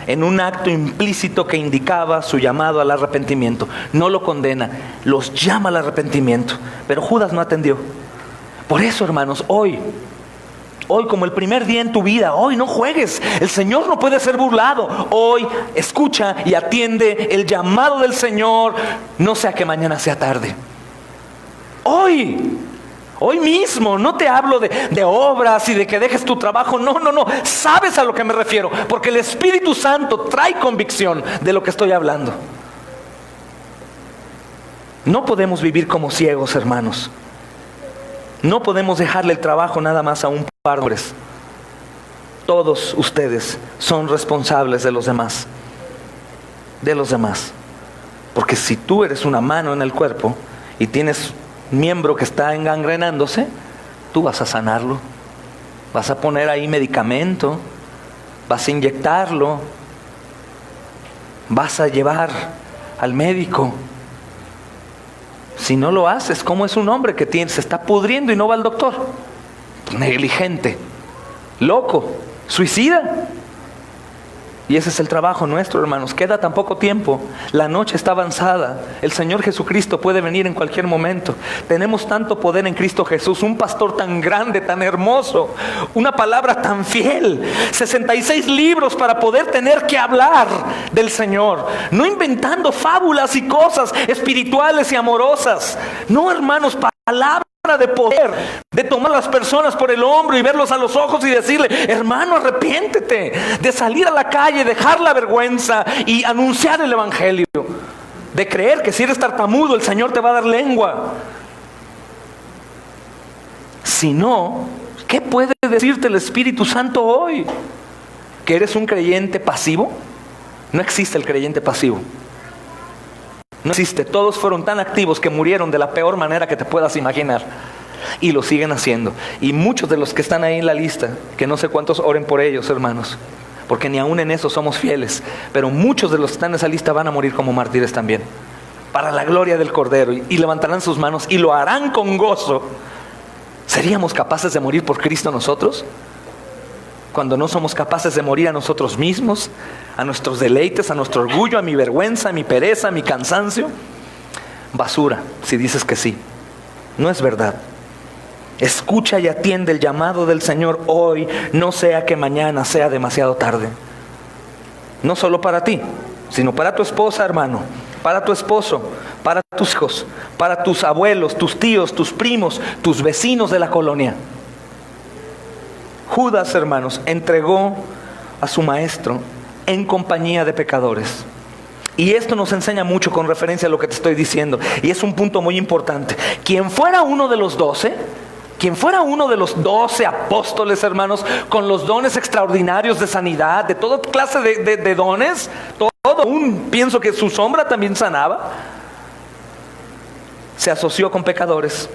en un acto implícito que indicaba su llamado al arrepentimiento. No lo condena, los llama al arrepentimiento. Pero Judas no atendió. Por eso, hermanos, hoy como el primer día en tu vida, hoy no juegues. El Señor no puede ser burlado. Hoy escucha y atiende el llamado del Señor, no sea que mañana sea tarde. Hoy mismo, no te hablo de obras y de que dejes tu trabajo, no, sabes a lo que me refiero, porque el Espíritu Santo trae convicción de lo que estoy hablando. No podemos vivir como ciegos, hermanos. No podemos dejarle el trabajo nada más a un par de hombres. Todos ustedes son responsables de los demás. De los demás. Porque si tú eres una mano en el cuerpo y tienes miembro que está engangrenándose, tú vas a sanarlo, vas a poner ahí medicamento, vas a inyectarlo, vas a llevar al médico. Si no lo haces, ¿cómo es un hombre que se está pudriendo y no va al doctor? Negligente, loco, suicida. Y ese es el trabajo nuestro, hermanos. Queda tan poco tiempo. La noche está avanzada. El Señor Jesucristo puede venir en cualquier momento. Tenemos tanto poder en Cristo Jesús. Un pastor tan grande, tan hermoso. Una palabra tan fiel. 66 libros para poder tener que hablar del Señor. No inventando fábulas y cosas espirituales y amorosas. No, hermanos, palabras de poder, de tomar a las personas por el hombro y verlos a los ojos y decirle: hermano, arrepiéntete, de salir a la calle, dejar la vergüenza y anunciar el evangelio, de creer que si eres tartamudo el Señor te va a dar lengua. Si no, ¿qué puede decirte el Espíritu Santo hoy? ¿Que eres un creyente pasivo? No existe el creyente pasivo. No existe. Todos fueron tan activos que murieron de la peor manera que te puedas imaginar. Y lo siguen haciendo. Y muchos de los que están ahí en la lista, que no sé cuántos oren por ellos, hermanos, porque ni aún en eso somos fieles, pero muchos de los que están en esa lista van a morir como mártires también, para la gloria del Cordero, y levantarán sus manos y lo harán con gozo. ¿Seríamos capaces de morir por Cristo nosotros? Cuando no somos capaces de morir a nosotros mismos, a nuestros deleites, a nuestro orgullo, a mi vergüenza, a mi pereza, a mi cansancio. Basura, si dices que sí. No es verdad. Escucha y atiende el llamado del Señor hoy, no sea que mañana sea demasiado tarde. No solo para ti, sino para tu esposa, hermano, para tu esposo, para tus hijos, para tus abuelos, tus tíos, tus primos, tus vecinos de la colonia. Judas, hermanos, entregó a su maestro en compañía de pecadores. Y esto nos enseña mucho con referencia a lo que te estoy diciendo. Y es un punto muy importante. Quien fuera uno de los 12, quien fuera uno de los 12 apóstoles, hermanos, con los dones extraordinarios de sanidad, de toda clase de dones, pienso que su sombra también sanaba, se asoció con pecadores,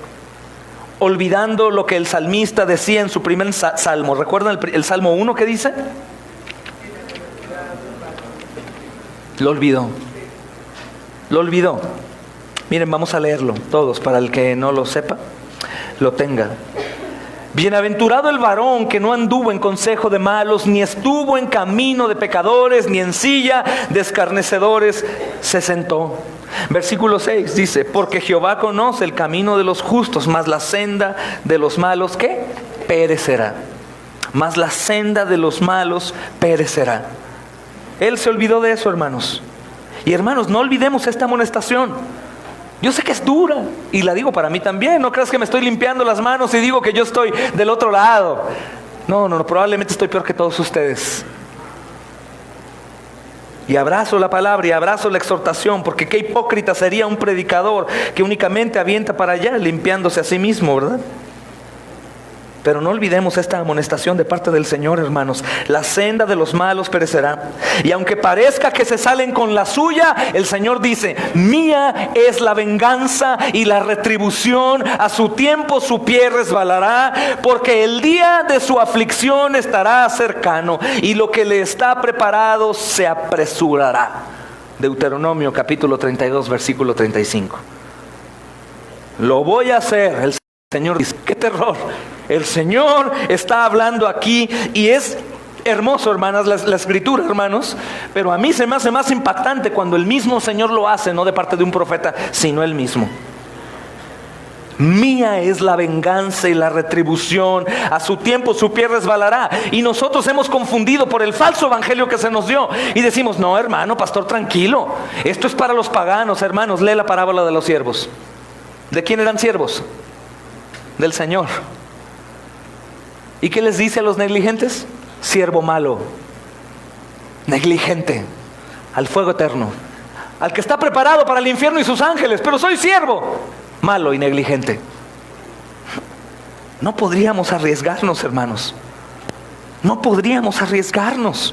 olvidando lo que el salmista decía en su primer salmo. ¿Recuerdan el Salmo 1 que dice? Lo olvidó. Miren, vamos a leerlo todos, para el que no lo sepa, lo tenga. Bienaventurado el varón que no anduvo en consejo de malos, ni estuvo en camino de pecadores, ni en silla de escarnecedores se sentó. Versículo 6 dice: porque Jehová conoce el camino de los justos, mas la senda de los malos, ¿qué? Perecerá. Mas la senda de los malos perecerá. Él se olvidó de eso, hermanos. Y hermanos, no olvidemos esta amonestación. Yo sé que es dura, y la digo para mí también. No creas que me estoy limpiando las manos y digo que yo estoy del otro lado. No, probablemente estoy peor que todos ustedes. Y abrazo la palabra y abrazo la exhortación, porque qué hipócrita sería un predicador que únicamente avienta para allá, limpiándose a sí mismo, ¿verdad? Pero no olvidemos esta amonestación de parte del Señor, hermanos. La senda de los malos perecerá. Y aunque parezca que se salen con la suya, el Señor dice: mía es la venganza y la retribución. A su tiempo su pie resbalará, porque el día de su aflicción estará cercano, y lo que le está preparado se apresurará. Deuteronomio capítulo 32, versículo 35. Lo voy a hacer. El Señor dice: qué terror. El Señor está hablando aquí y es hermoso, hermanas, la escritura, hermanos. Pero a mí se me hace más impactante cuando el mismo Señor lo hace, no de parte de un profeta, sino Él mismo. Mía es la venganza y la retribución. A su tiempo su pie resbalará. Y nosotros hemos confundido por el falso evangelio que se nos dio. Y decimos: no, hermano, pastor, tranquilo. Esto es para los paganos, hermanos. Lee la parábola de los siervos. ¿De quién eran siervos? Del Señor. ¿Y qué les dice a los negligentes? Siervo malo, negligente, al fuego eterno, al que está preparado para el infierno y sus ángeles. Pero soy siervo malo y negligente. No podríamos arriesgarnos, hermanos. No podríamos arriesgarnos.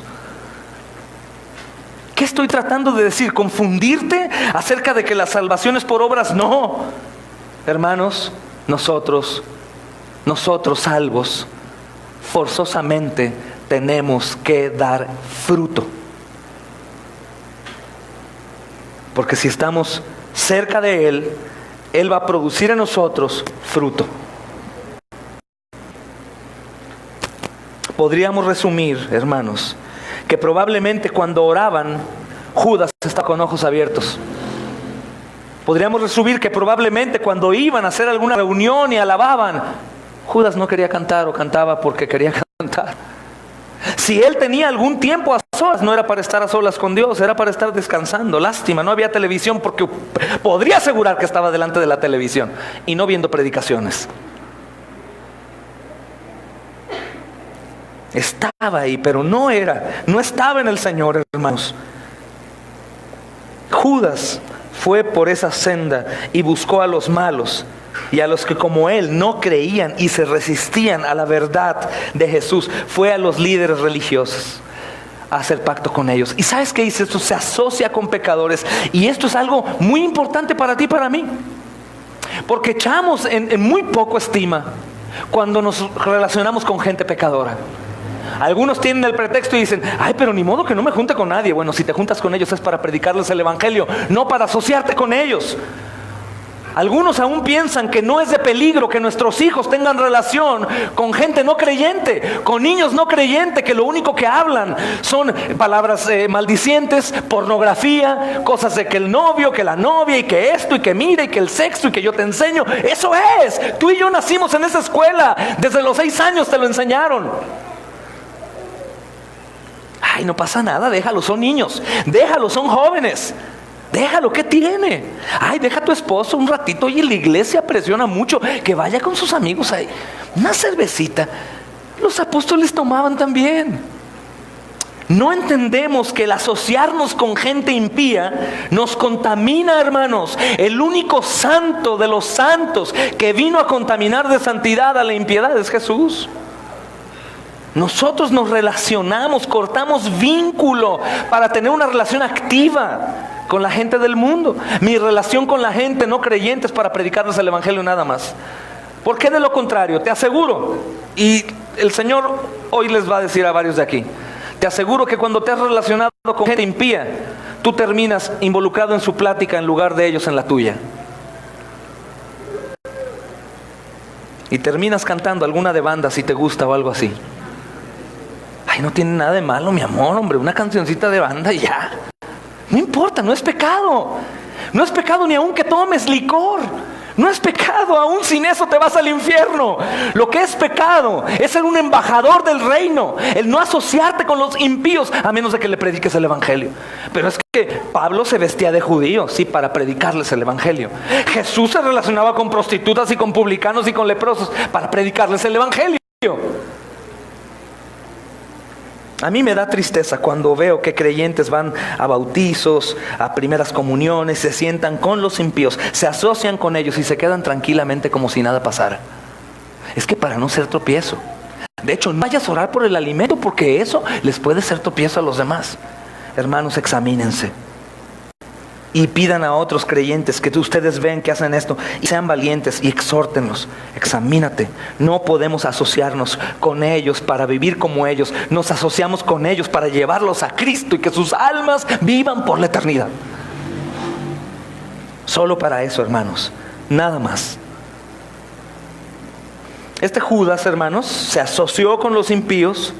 ¿Qué estoy tratando de decir? ¿Confundirte acerca de que la salvación es por obras? No, hermanos, nosotros salvos, forzosamente tenemos que dar fruto. Porque si estamos cerca de Él, Él va a producir en nosotros fruto. Podríamos resumir, hermanos, que probablemente cuando oraban, Judas estaba con ojos abiertos. Podríamos resumir que probablemente cuando iban a hacer alguna reunión y alababan, Judas no quería cantar o cantaba porque quería cantar. Si él tenía algún tiempo a solas, no era para estar a solas con Dios, era para estar descansando. Lástima, no había televisión, porque podría asegurar que estaba delante de la televisión y no viendo predicaciones. Estaba ahí, pero no estaba en el Señor, hermanos. Judas fue por esa senda y buscó a los malos y a los que como él no creían y se resistían a la verdad de Jesús. Fue a los líderes religiosos a hacer pacto con ellos. ¿Y sabes qué dice esto? Se asocia con pecadores. Y esto es algo muy importante para ti y para mí, porque echamos en muy poco estima cuando nos relacionamos con gente pecadora. Algunos tienen el pretexto y dicen: ay, pero ni modo que no me junte con nadie. Bueno, si te juntas con ellos es para predicarles el evangelio, no para asociarte con ellos. Algunos aún piensan que no es de peligro que nuestros hijos tengan relación con gente no creyente, con niños no creyentes, que lo único que hablan son palabras maldicientes, pornografía, cosas de que el novio, que la novia, y que esto, y que mira, y que el sexo, y que yo te enseño. Eso es. Tú y yo nacimos en esa escuela. Desde los 6 años te lo enseñaron. Ay, no pasa nada, déjalo, son niños. Déjalo, son jóvenes. Déjalo, ¿qué tiene? Ay, deja a tu esposo un ratito. Oye, la iglesia presiona mucho, que vaya con sus amigos ahí. Una cervecita. Los apóstoles tomaban también. No entendemos que el asociarnos con gente impía nos contamina, hermanos. El único santo de los santos que vino a contaminar de santidad a la impiedad es Jesús. Nosotros nos relacionamos, cortamos vínculo para tener una relación activa con la gente del mundo. Mi relación con la gente no creyente es para predicarles el evangelio nada más. ¿Por qué de lo contrario? Te aseguro, y el Señor hoy les va a decir a varios de aquí, te aseguro que cuando te has relacionado con gente impía, tú terminas involucrado en su plática en lugar de ellos en la tuya. Y terminas cantando alguna de banda si te gusta o algo así. Ay, no tiene nada de malo, mi amor, hombre, una cancioncita de banda y ya. No importa, no es pecado. No es pecado ni aun que tomes licor. No es pecado, aún sin eso te vas al infierno. Lo que es pecado es ser un embajador del reino, el no asociarte con los impíos, a menos de que le prediques el evangelio. Pero es que Pablo se vestía de judío, sí, para predicarles el evangelio. Jesús se relacionaba con prostitutas y con publicanos y con leprosos para predicarles el evangelio. A mí me da tristeza cuando veo que creyentes van a bautizos, a primeras comuniones, se sientan con los impíos, se asocian con ellos y se quedan tranquilamente como si nada pasara. Es que para no ser tropiezo. De hecho, no vayas a orar por el alimento porque eso les puede ser tropiezo a los demás. Hermanos, examínense. Y pidan a otros creyentes que ustedes ven que hacen esto y sean valientes y exhórtenlos. Examínate. No podemos asociarnos con ellos para vivir como ellos. Nos asociamos con ellos para llevarlos a Cristo y que sus almas vivan por la eternidad. Solo para eso, hermanos. Nada más. Este Judas, hermanos, se asoció con los impíos.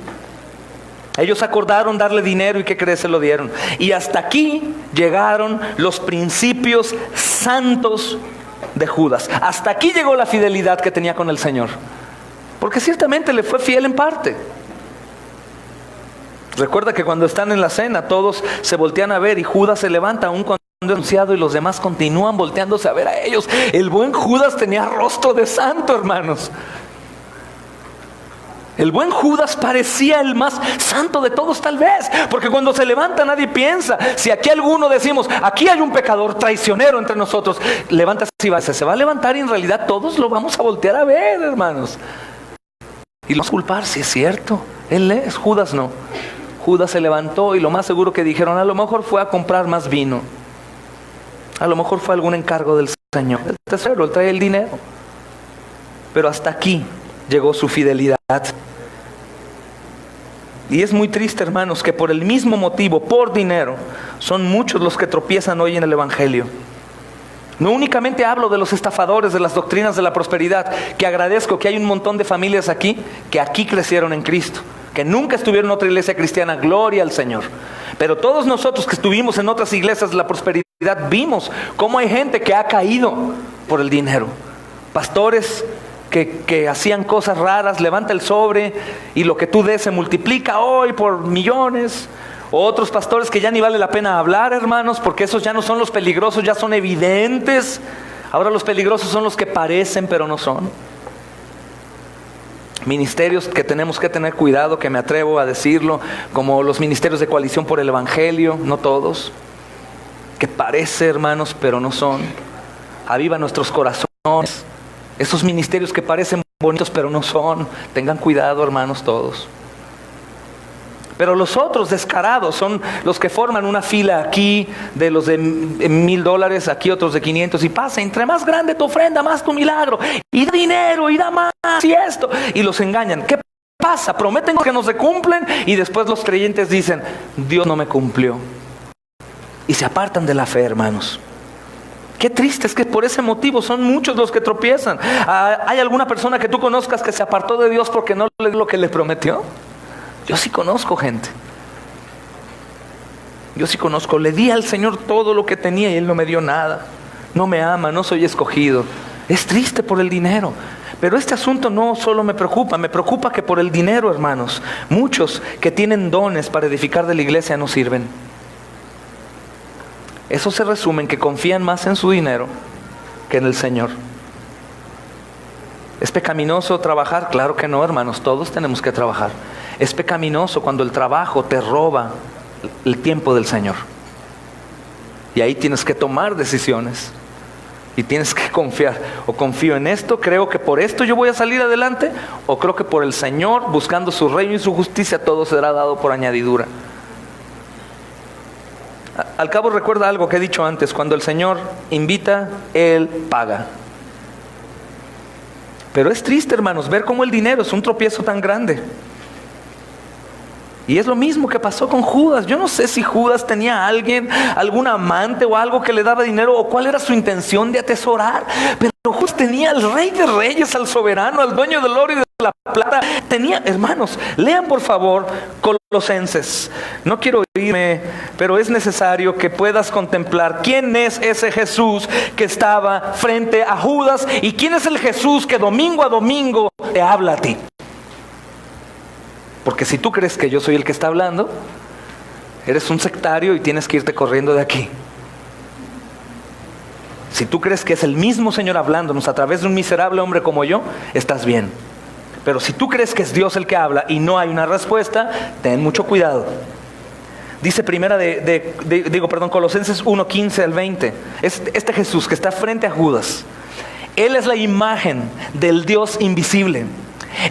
Ellos acordaron darle dinero y ¿qué crees? Se lo dieron. Y hasta aquí llegaron los principios santos de Judas. Hasta aquí llegó la fidelidad que tenía con el Señor. Porque ciertamente le fue fiel en parte. Recuerda que cuando están en la cena todos se voltean a ver y Judas se levanta aún cuando es anunciado y los demás continúan volteándose a ver a ellos. El buen Judas tenía rostro de santo, hermanos. El buen Judas parecía el más santo de todos tal vez, porque cuando se levanta nadie piensa. Si aquí alguno decimos, aquí hay un pecador traicionero entre nosotros, levántase y va, se va a levantar y en realidad todos lo vamos a voltear a ver, hermanos. Y lo vamos a culpar, si es cierto, él es, Judas no. Judas se levantó y lo más seguro que dijeron, a lo mejor fue a comprar más vino. A lo mejor fue algún encargo del Señor. El tesoro, él trae el dinero. Pero hasta aquí llegó su fidelidad. Y es muy triste, hermanos, que por el mismo motivo, por dinero, son muchos los que tropiezan hoy en el Evangelio. No únicamente hablo de los estafadores de las doctrinas de la prosperidad, que agradezco que hay un montón de familias aquí, que aquí crecieron en Cristo, que nunca estuvieron en otra iglesia cristiana, gloria al Señor. Pero todos nosotros que estuvimos en otras iglesias de la prosperidad, vimos cómo hay gente que ha caído por el dinero. Pastores que hacían cosas raras, levanta el sobre y lo que tú des se multiplica hoy por millones. O otros pastores que ya ni vale la pena hablar, hermanos, porque esos ya no son los peligrosos, ya son evidentes. Ahora los peligrosos son los que parecen pero no son. Ministerios que tenemos que tener cuidado, que me atrevo a decirlo, como los ministerios de coalición por el Evangelio, no todos, que parece, hermanos, pero no son. Aviva nuestros corazones. Esos ministerios que parecen bonitos pero no son. Tengan cuidado, hermanos, todos. Pero los otros descarados son los que forman una fila aquí de los de $1,000, aquí otros de 500 y pasa. Entre más grande tu ofrenda, más tu milagro. Y da dinero y da más y esto. Y los engañan. ¿Qué pasa? Prometen que no se cumplen y después los creyentes dicen, Dios no me cumplió. Y se apartan de la fe, hermanos. Qué triste, es que por ese motivo son muchos los que tropiezan. ¿Hay alguna persona que tú conozcas que se apartó de Dios porque no le dio lo que le prometió? Yo sí conozco gente. Yo sí conozco. Le di al Señor todo lo que tenía y Él no me dio nada. No me ama, no soy escogido. Es triste por el dinero. Pero este asunto no solo me preocupa que por el dinero, hermanos, muchos que tienen dones para edificar de la iglesia no sirven. Eso se resume en que confían más en su dinero que en el Señor. ¿Es pecaminoso trabajar? Claro que no, hermanos, todos tenemos que trabajar. Es pecaminoso cuando el trabajo te roba el tiempo del Señor. Y ahí tienes que tomar decisiones. Y tienes que confiar. O confío en esto, creo que por esto yo voy a salir adelante. O creo que por el Señor, buscando su reino y su justicia, todo será dado por añadidura. Al cabo recuerda algo que he dicho antes. Cuando el Señor invita, Él paga. Pero es triste, hermanos, ver cómo el dinero es un tropiezo tan grande. Y es lo mismo que pasó con Judas. Yo no sé si Judas tenía a alguien, algún amante o algo que le daba dinero, o cuál era su intención de atesorar. Pero Judas tenía al Rey de Reyes, al soberano, al dueño del oro y de la plata. Tenía, hermanos, lean por favor Colosenses. No quiero irme, pero es necesario que puedas contemplar quién es ese Jesús que estaba frente a Judas y quién es el Jesús que domingo a domingo te habla a ti. Porque si tú crees que yo soy el que está hablando, eres un sectario y tienes que irte corriendo de aquí. Si tú crees que es el mismo Señor hablándonos a través de un miserable hombre como yo, estás bien. Pero si tú crees que es Dios el que habla y no hay una respuesta, ten mucho cuidado. Dice Colosenses 1:15 al 20. Este Jesús que está frente a Judas, Él es la imagen del Dios invisible,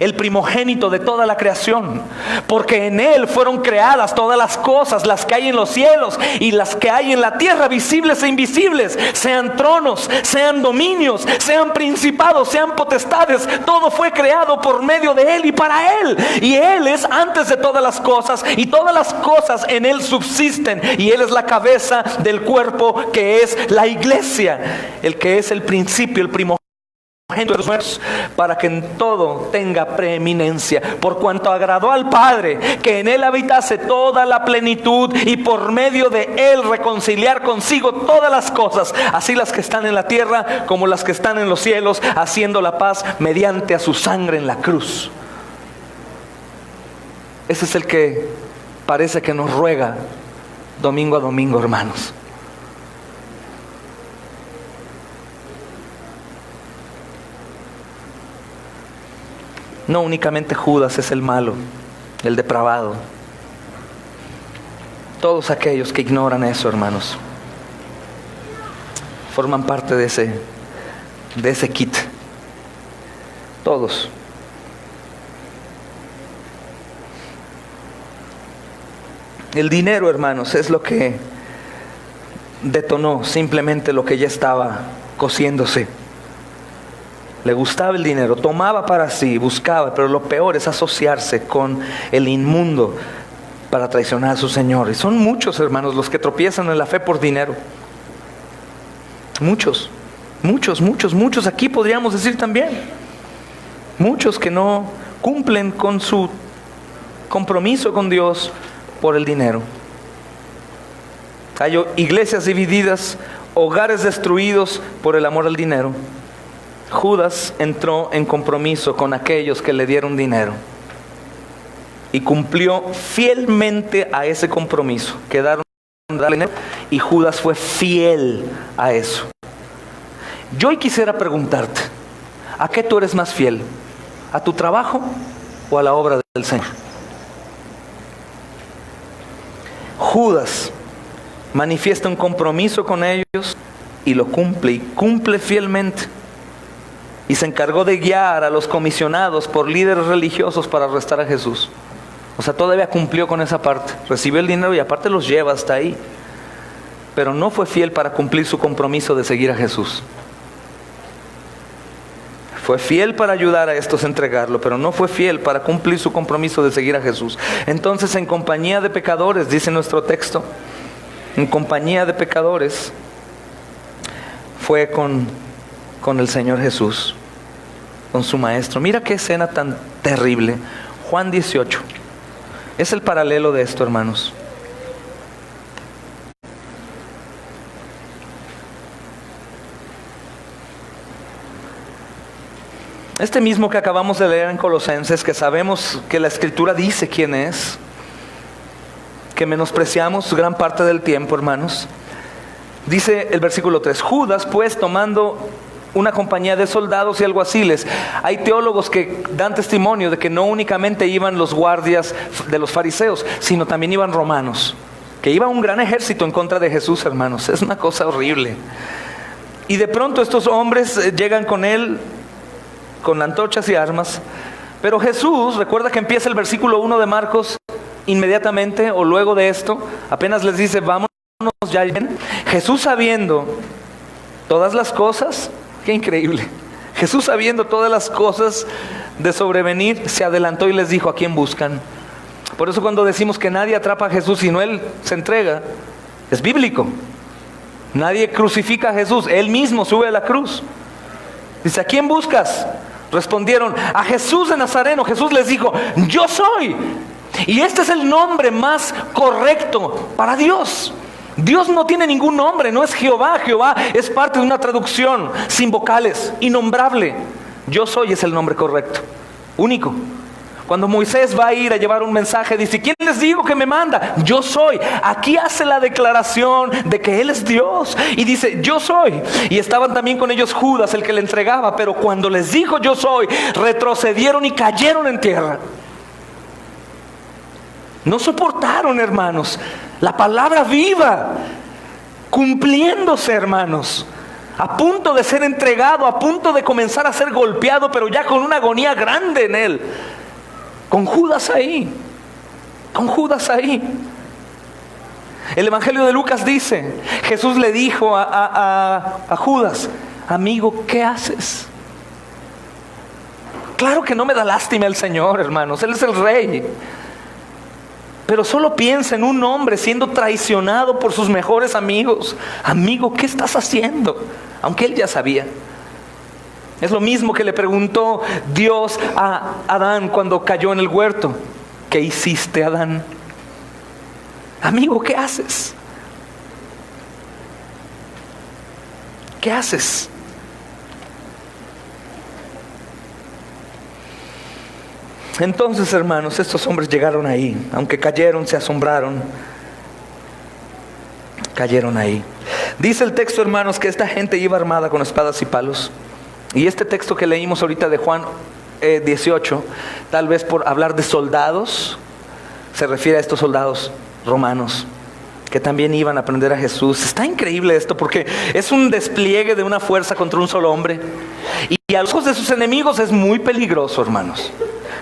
el primogénito de toda la creación, porque en Él fueron creadas todas las cosas, las que hay en los cielos y las que hay en la tierra, visibles e invisibles, sean tronos, sean dominios, sean principados, sean potestades. Todo fue creado por medio de Él y para Él, y Él es antes de todas las cosas, y todas las cosas en Él subsisten, y Él es la cabeza del cuerpo que es la iglesia, el que es el principio, el primogénito, para que en todo tenga preeminencia, por cuanto agradó al Padre que en Él habitase toda la plenitud, y por medio de Él reconciliar consigo todas las cosas, así las que están en la tierra como las que están en los cielos, haciendo la paz mediante a su sangre en la cruz. Ese es el que parece que nos ruega domingo a domingo, hermanos. No únicamente Judas es el malo, el depravado. Todos aquellos que ignoran eso, hermanos, forman parte de ese kit. Todos. El dinero, hermanos, es lo que detonó simplemente lo que ya estaba cociéndose. Le gustaba el dinero, tomaba para sí, buscaba, pero lo peor es asociarse con el inmundo para traicionar a su Señor. Y son muchos, hermanos, los que tropiezan en la fe por dinero. Muchos. Aquí podríamos decir también. Muchos que no cumplen con su compromiso con Dios por el dinero. Hay iglesias divididas, hogares destruidos por el amor al dinero. Judas entró en compromiso con aquellos que le dieron dinero y cumplió fielmente a ese compromiso. Quedaron darle dinero y Judas fue fiel a eso. Yo hoy quisiera preguntarte, ¿a qué tú eres más fiel? ¿A tu trabajo o a la obra del Señor? Judas manifiesta un compromiso con ellos y lo cumple, y cumple fielmente. Y se encargó de guiar a los comisionados por líderes religiosos para arrestar a Jesús. O sea, todavía cumplió con esa parte. Recibió el dinero y aparte los lleva hasta ahí. Pero no fue fiel para cumplir su compromiso de seguir a Jesús. Fue fiel para ayudar a estos a entregarlo, pero no fue fiel para cumplir su compromiso de seguir a Jesús. Entonces, en compañía de pecadores, dice nuestro texto, en compañía de pecadores, fue con el Señor Jesús, con su maestro. Mira qué escena tan terrible. Juan 18 es el paralelo de esto, hermanos. Este mismo que acabamos de leer en Colosenses, que sabemos que la Escritura dice quién es, que menospreciamos gran parte del tiempo, hermanos. Dice el versículo 3: Judas, pues, tomando una compañía de soldados y alguaciles. Hay teólogos que dan testimonio de que no únicamente iban los guardias de los fariseos, sino también iban romanos, que iba un gran ejército en contra de Jesús, hermanos. Es una cosa horrible. Y de pronto estos hombres llegan con él, con antorchas y armas. Pero Jesús, recuerda que empieza el versículo 1 de Marcos, inmediatamente o luego de esto, apenas les dice: vámonos ya. Jesús, sabiendo todas las cosas, qué increíble, Jesús, sabiendo todas las cosas de sobrevenir, se adelantó y les dijo: ¿a quién buscan? Por eso cuando decimos que nadie atrapa a Jesús sino Él se entrega, es bíblico. Nadie crucifica a Jesús, Él mismo sube a la cruz. Dice: ¿a quién buscas? Respondieron: a Jesús de Nazareno. Jesús les dijo: yo soy. Y este es el nombre más correcto para Dios. Dios no tiene ningún nombre, no es Jehová. Jehová es parte de una traducción sin vocales, innombrable. Yo soy es el nombre correcto, único. Cuando Moisés va a ir a llevar un mensaje, dice: ¿quién les digo que me manda? Yo soy. Aquí hace la declaración de que Él es Dios y dice: yo soy. Y estaban también con ellos Judas, el que le entregaba, pero cuando les dijo yo soy, retrocedieron y cayeron en tierra. No soportaron, hermanos, la palabra viva cumpliéndose, hermanos, a punto de ser entregado, a punto de comenzar a ser golpeado, pero ya con una agonía grande en él. Con Judas ahí. Con Judas ahí. El Evangelio de Lucas dice: Jesús le dijo a Judas: amigo, ¿qué haces? Claro que no me da lástima el Señor, hermanos. Él es el Rey. Pero solo piensa en un hombre siendo traicionado por sus mejores amigos. Amigo, ¿qué estás haciendo? Aunque él ya sabía. Es lo mismo que le preguntó Dios a Adán cuando cayó en el huerto. ¿Qué hiciste, Adán? Amigo, ¿qué haces? ¿Qué haces? Entonces, hermanos, estos hombres llegaron ahí. Aunque cayeron, se asombraron. Cayeron ahí. Dice el texto, hermanos, que esta gente iba armada con espadas y palos. Y este texto que leímos ahorita de Juan 18, tal vez por hablar de soldados, se refiere a estos soldados romanos que también iban a prender a Jesús. Está increíble esto porque es un despliegue de una fuerza contra un solo hombre. Y a los ojos de sus enemigos es muy peligroso, hermanos.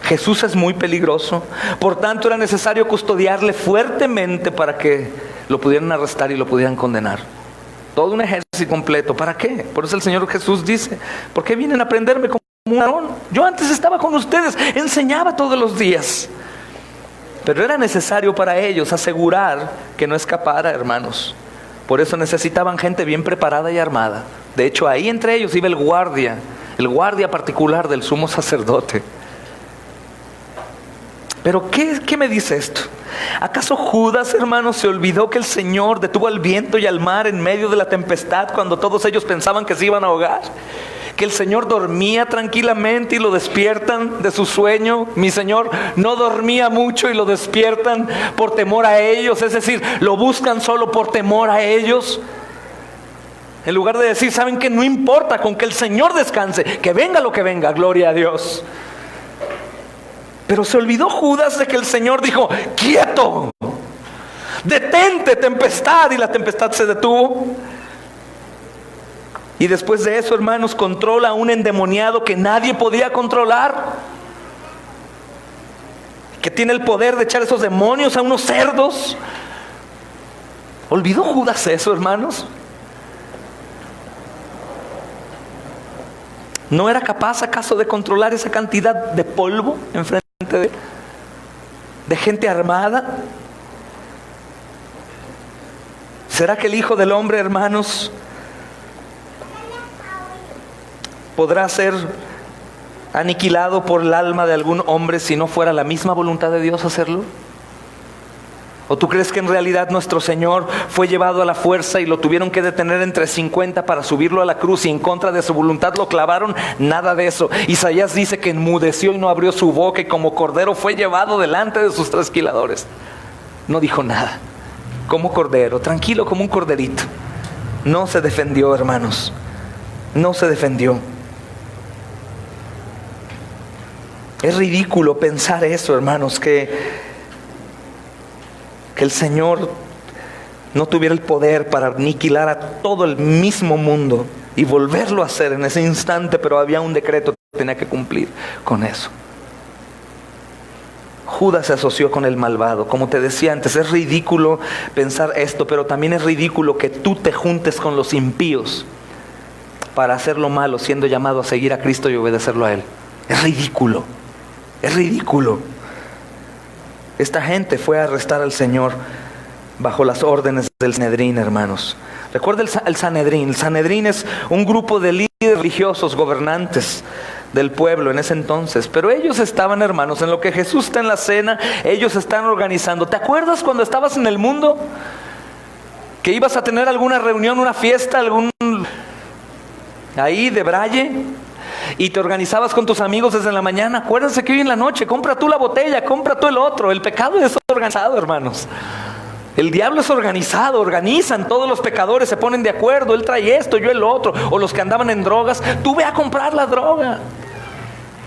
Jesús es muy peligroso. Por tanto, era necesario custodiarle fuertemente para que lo pudieran arrestar y lo pudieran condenar. Todo un ejército completo. ¿Para qué? Por eso el Señor Jesús dice: ¿por qué vienen a prenderme como un varón? Yo antes estaba con ustedes, enseñaba todos los días. Pero era necesario para ellos asegurar que no escapara, hermanos. Por eso necesitaban gente bien preparada y armada. De hecho, ahí entre ellos iba el guardia particular del sumo sacerdote. Pero ¿qué me dice esto? ¿Acaso Judas, hermanos, se olvidó que el Señor detuvo al viento y al mar en medio de la tempestad cuando todos ellos pensaban que se iban a ahogar? Que el Señor dormía tranquilamente y lo despiertan de su sueño. Mi Señor no dormía mucho y lo despiertan por temor a ellos. Es decir, lo buscan solo por temor a ellos. En lugar de decir: ¿saben qué? No importa, con que el Señor descanse, que venga lo que venga, gloria a Dios. Pero se olvidó Judas de que el Señor dijo: ¡quieto! ¡Detente, tempestad! Y la tempestad se detuvo. Y después de eso, hermanos, controla a un endemoniado que nadie podía controlar, que tiene el poder de echar esos demonios a unos cerdos. ¿Olvidó Judas eso, hermanos? ¿No era capaz acaso de controlar esa cantidad de polvo enfrente de gente armada? ¿Será que el Hijo del Hombre, hermanos, podrá ser aniquilado por el alma de algún hombre si no fuera la misma voluntad de Dios hacerlo? ¿O tú crees que en realidad nuestro Señor fue llevado a la fuerza y lo tuvieron que detener entre 50 para subirlo a la cruz y en contra de su voluntad lo clavaron? Nada de eso. Isaías dice que enmudeció y no abrió su boca y como cordero fue llevado delante de sus trasquiladores. No dijo nada. Como cordero, tranquilo como un corderito. No se defendió, hermanos. No se defendió. Es ridículo pensar eso, hermanos, que el Señor no tuviera el poder para aniquilar a todo el mismo mundo y volverlo a hacer en ese instante, pero había un decreto que tenía que cumplir con eso. Judas se asoció con el malvado. Como te decía antes, es ridículo pensar esto, pero también es ridículo que tú te juntes con los impíos para hacer lo malo, siendo llamado a seguir a Cristo y obedecerlo a Él. Es ridículo. Es ridículo. Esta gente fue a arrestar al Señor bajo las órdenes del Sanedrín, hermanos. Recuerda el Sanedrín. El Sanedrín es un grupo de líderes religiosos, gobernantes del pueblo en ese entonces. Pero ellos estaban, hermanos, en lo que Jesús está en la cena, ellos están organizando. ¿Te acuerdas cuando estabas en el mundo? Que ibas a tener alguna reunión, una fiesta, ahí de braille. y te organizabas con tus amigos desde la mañana. Acuérdense que hoy en la noche, compra tú la botella, compra tú el otro. El pecado es organizado, hermanos. El diablo es organizado, organizan, todos los pecadores se ponen de acuerdo, él trae esto, yo el otro, o los que andaban en drogas, tú ve a comprar la droga.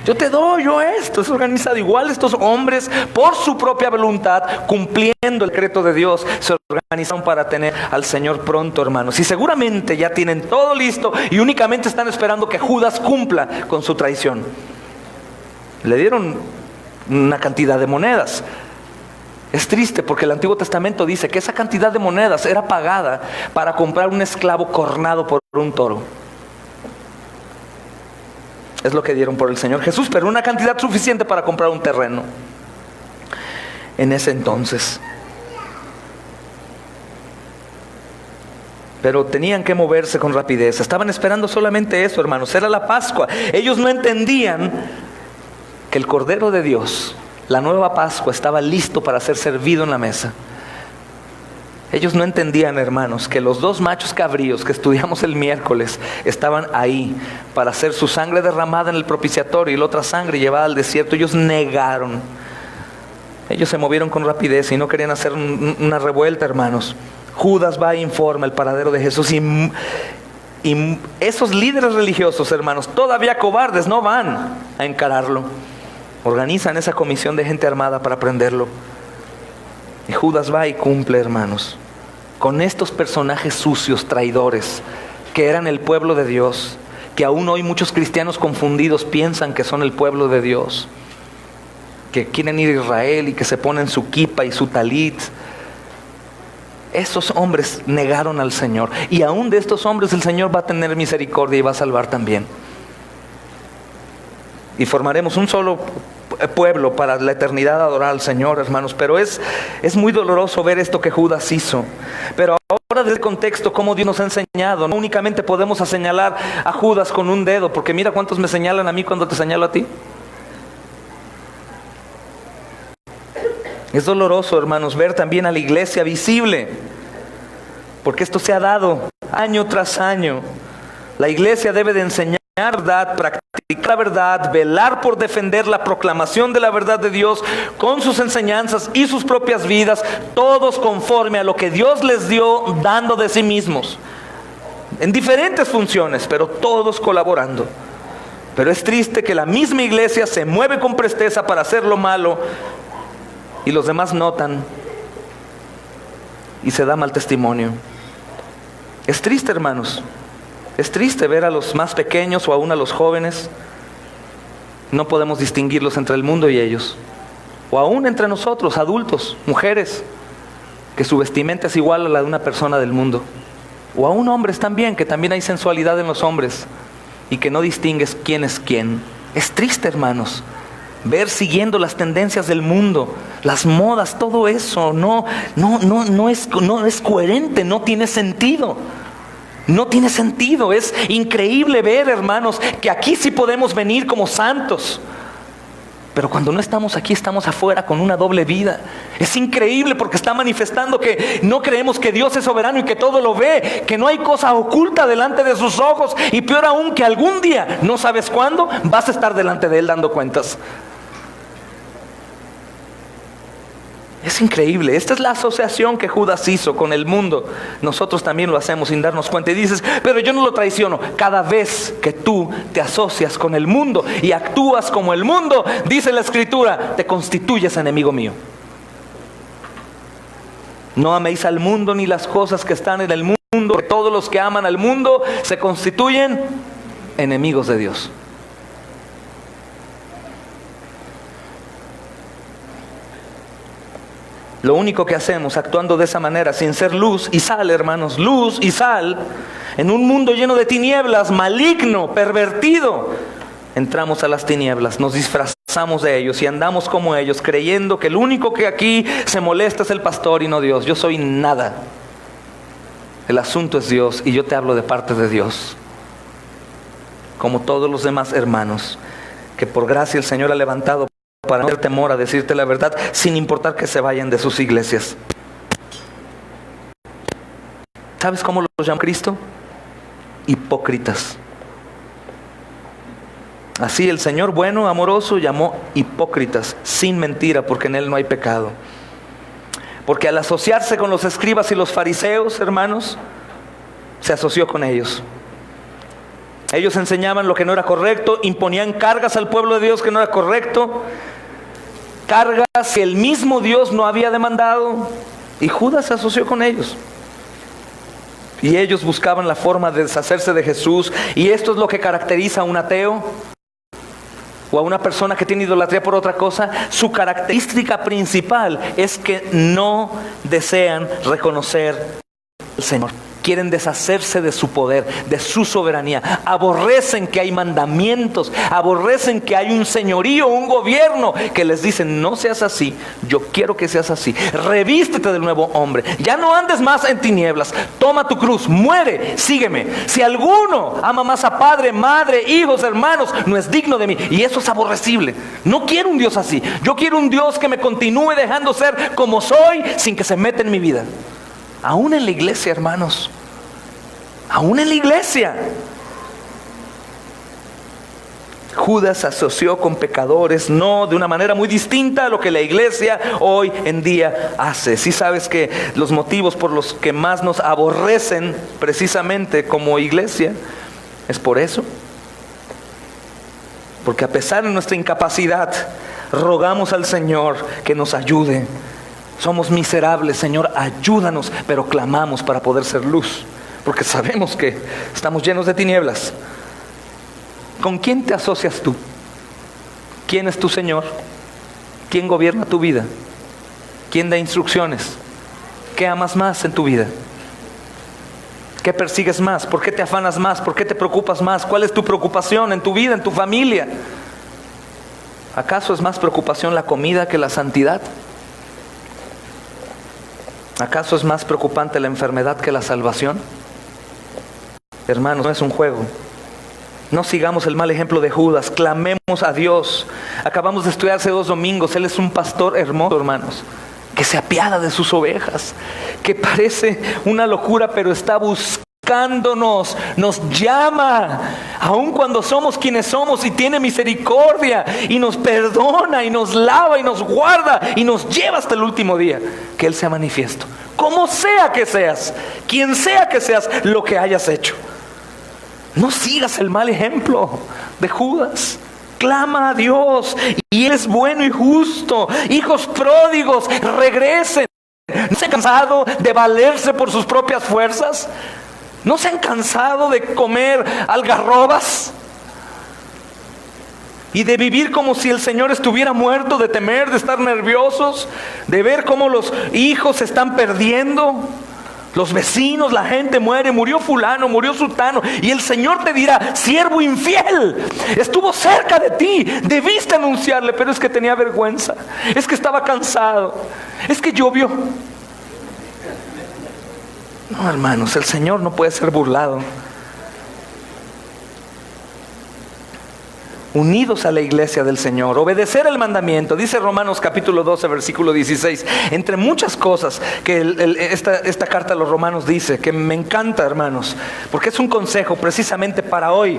Yo te doy, yo esto, es organizado. Igual estos hombres, por su propia voluntad, cumpliendo el decreto de Dios, se organizaron para tener al Señor pronto, hermanos. Y seguramente ya tienen todo listo y únicamente están esperando que Judas cumpla con su traición. Le dieron una cantidad de monedas. Es triste porque el Antiguo Testamento dice que esa cantidad de monedas era pagada para comprar un esclavo cornado por un toro. Es lo que dieron por el Señor Jesús, pero una cantidad suficiente para comprar un terreno en ese entonces. Pero tenían que moverse con rapidez. Estaban esperando solamente eso, hermanos. Era la Pascua. Ellos no entendían que el Cordero de Dios, la nueva Pascua, estaba listo para ser servido en la mesa. Ellos no entendían, hermanos, que los dos machos cabríos que estudiamos el miércoles estaban ahí para hacer su sangre derramada en el propiciatorio y la otra sangre llevada al desierto. Ellos negaron. Ellos se movieron con rapidez y no querían hacer una revuelta, hermanos. Judas va e informa el paradero de Jesús y esos líderes religiosos, hermanos, todavía cobardes, no van a encararlo. Organizan esa comisión de gente armada para prenderlo. Y Judas va y cumple, hermanos, con estos personajes sucios, traidores, que eran el pueblo de Dios, que aún hoy muchos cristianos confundidos piensan que son el pueblo de Dios, que quieren ir a Israel y que se ponen su kipa y su talit. Esos hombres negaron al Señor, y aún de estos hombres el Señor va a tener misericordia y va a salvar también. Y formaremos un solo pueblo para la eternidad a adorar al Señor, hermanos. Pero es muy doloroso ver esto que Judas hizo. Pero ahora, desde el contexto, como Dios nos ha enseñado, no únicamente podemos señalar a Judas con un dedo, porque mira cuántos me señalan a mí cuando te señalo a ti. Es doloroso, hermanos, ver también a la iglesia visible, porque esto se ha dado año tras año. La iglesia debe de enseñar la verdad, practicar la verdad, velar por defender la proclamación de la verdad de Dios con sus enseñanzas y sus propias vidas, todos conforme a lo que Dios les dio, dando de sí mismos, en diferentes funciones, pero todos colaborando. Pero es triste que la misma iglesia se mueve con presteza para hacer lo malo y los demás notan y se da mal testimonio. Es triste, hermanos. Es triste ver a los más pequeños o aún a los jóvenes. No podemos distinguirlos entre el mundo y ellos. O aún entre nosotros, adultos, mujeres, que su vestimenta es igual a la de una persona del mundo. O aún hombres también, que también hay sensualidad en los hombres y que no distingues quién es quién. Es triste, hermanos, ver siguiendo las tendencias del mundo, las modas, todo eso. No es coherente, no tiene sentido. No tiene sentido. Es increíble ver, hermanos, que aquí sí podemos venir como santos, pero cuando no estamos aquí, estamos afuera con una doble vida. Es increíble porque está manifestando que no creemos que Dios es soberano y que todo lo ve, que no hay cosa oculta delante de sus ojos, y peor aún, que algún día, no sabes cuándo, vas a estar delante de Él dando cuentas. Es increíble. Esta es la asociación que Judas hizo con el mundo. Nosotros también lo hacemos sin darnos cuenta. Y dices, pero yo no lo traiciono. Cada vez que tú te asocias con el mundo y actúas como el mundo, dice la Escritura, te constituyes enemigo mío. No améis al mundo ni las cosas que están en el mundo, porque todos los que aman al mundo se constituyen enemigos de Dios. Lo único que hacemos actuando de esa manera, sin ser luz y sal, hermanos, luz y sal, en un mundo lleno de tinieblas, maligno, pervertido, entramos a las tinieblas, nos disfrazamos de ellos y andamos como ellos, creyendo que el único que aquí se molesta es el pastor y no Dios. Yo soy nada. El asunto es Dios y yo te hablo de parte de Dios. Como todos los demás hermanos, que por gracia el Señor ha levantado para no tener temor a decirte la verdad, sin importar que se vayan de sus iglesias. ¿Sabes cómo los llama Cristo? Hipócritas. Así el Señor bueno, amoroso, llamó hipócritas, sin mentira, porque en Él no hay pecado. Porque al asociarse con los escribas y los fariseos, hermanos, se asoció con ellos. Ellos enseñaban lo que no era correcto, imponían cargas al pueblo de Dios que no era correcto, cargas que el mismo Dios no había demandado, y Judas se asoció con ellos. Y ellos buscaban la forma de deshacerse de Jesús, y esto es lo que caracteriza a un ateo o a una persona que tiene idolatría por otra cosa. Su característica principal es que no desean reconocer al Señor. Quieren deshacerse de su poder, de su soberanía. Aborrecen que hay mandamientos, aborrecen que hay un señorío, un gobierno que les dicen: no seas así, yo quiero que seas así. Revístete del nuevo hombre, ya no andes más en tinieblas, toma tu cruz, muere, sígueme. Si alguno ama más a padre, madre, hijos, hermanos, no es digno de mí. Y eso es aborrecible. No quiero un Dios así. Yo quiero un Dios que me continúe dejando ser como soy, sin que se meta en mi vida. Aún en la iglesia, hermanos, aún en la iglesia, Judas se asoció con pecadores, no de una manera muy distinta a lo que la iglesia hoy en día hace. Si sabes que los motivos por los que más nos aborrecen precisamente como iglesia es por eso, porque a pesar de nuestra incapacidad rogamos al Señor que nos ayude. Somos miserables, Señor, ayúdanos, pero clamamos para poder ser luz, porque sabemos que estamos llenos de tinieblas. ¿Con quién te asocias tú? ¿Quién es tu Señor? ¿Quién gobierna tu vida? ¿Quién da instrucciones? ¿Qué amas más en tu vida? ¿Qué persigues más? ¿Por qué te afanas más? ¿Por qué te preocupas más? ¿Cuál es tu preocupación en tu vida, en tu familia? ¿Acaso es más preocupación la comida que la santidad? ¿Acaso es más preocupante la enfermedad que la salvación? Hermanos, no es un juego. No sigamos el mal ejemplo de Judas. Clamemos a Dios. Acabamos de estudiar hace 2 domingos. Él es un pastor hermoso, hermanos, que se apiada de sus ovejas, que parece una locura, pero está buscándonos, nos llama, aun cuando somos quienes somos, y tiene misericordia, y nos perdona, y nos lava, y nos guarda, y nos lleva hasta el último día, que Él sea manifiesto. Como sea que seas, quien sea que seas, lo que hayas hecho. No sigas el mal ejemplo de Judas. Clama a Dios, y Él es bueno y justo. Hijos pródigos, regresen. ¿No se han cansado de valerse por sus propias fuerzas? ¿No se han cansado de comer algarrobas? Y de vivir como si el Señor estuviera muerto, de temer, de estar nerviosos, de ver cómo los hijos se están perdiendo, los vecinos, la gente muere, murió fulano, murió sutano, y el Señor te dirá: siervo infiel, estuvo cerca de ti, debiste anunciarle, pero es que tenía vergüenza, es que estaba cansado, es que llovió. No, hermanos, el Señor no puede ser burlado. Unidos a la iglesia del Señor, obedecer el mandamiento. Dice Romanos capítulo 12, versículo 16, entre muchas cosas que esta carta a los romanos dice, que me encanta, hermanos, porque es un consejo precisamente para hoy.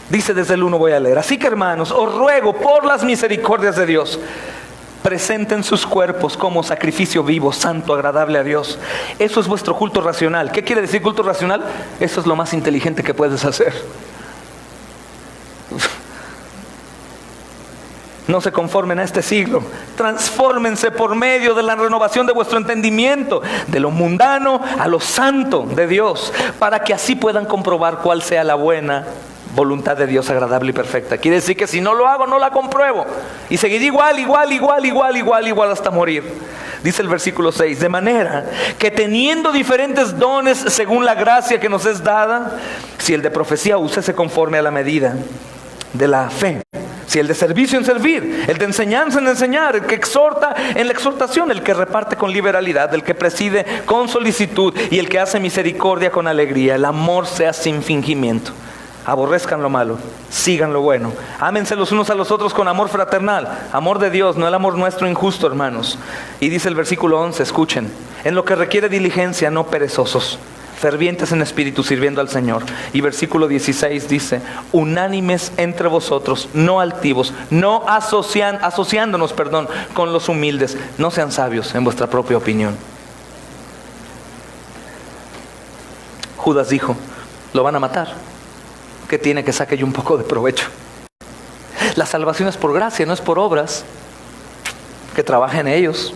Dice desde el 1, voy a leer: así que, hermanos, os ruego por las misericordias de Dios, presenten sus cuerpos como sacrificio vivo, santo, agradable a Dios. Eso es vuestro culto racional. ¿Qué quiere decir culto racional? Eso es lo más inteligente que puedes hacer. No se conformen a este siglo. Transfórmense por medio de la renovación de vuestro entendimiento, de lo mundano a lo santo de Dios, para que así puedan comprobar cuál sea la buena voluntad de Dios, agradable y perfecta. Quiere decir que si no lo hago, no la compruebo, y seguiré igual hasta morir. Dice el versículo 6: de manera que teniendo diferentes dones según la gracia que nos es dada, si el de profecía, úsese conforme a la medida de la fe; si el de servicio, en servir; el de enseñanza, en enseñar; el que exhorta, en la exhortación; el que reparte, con liberalidad; el que preside, con solicitud; y el que hace misericordia, con alegría. El amor sea sin fingimiento. Aborrezcan lo malo, sigan lo bueno, ámense los unos a los otros con amor fraternal, amor de Dios, no el amor nuestro injusto, hermanos. Y dice el versículo 11, escuchen: en lo que requiere diligencia, no perezosos, fervientes en espíritu, sirviendo al Señor. Y versículo 16 dice: unánimes entre vosotros, no altivos, no asociándonos con los humildes. No sean sabios en vuestra propia opinión. Judas dijo: lo van a matar. ¿Qué tiene que saque yo un poco de provecho? La salvación es por gracia, no es por obras. Que trabajen ellos.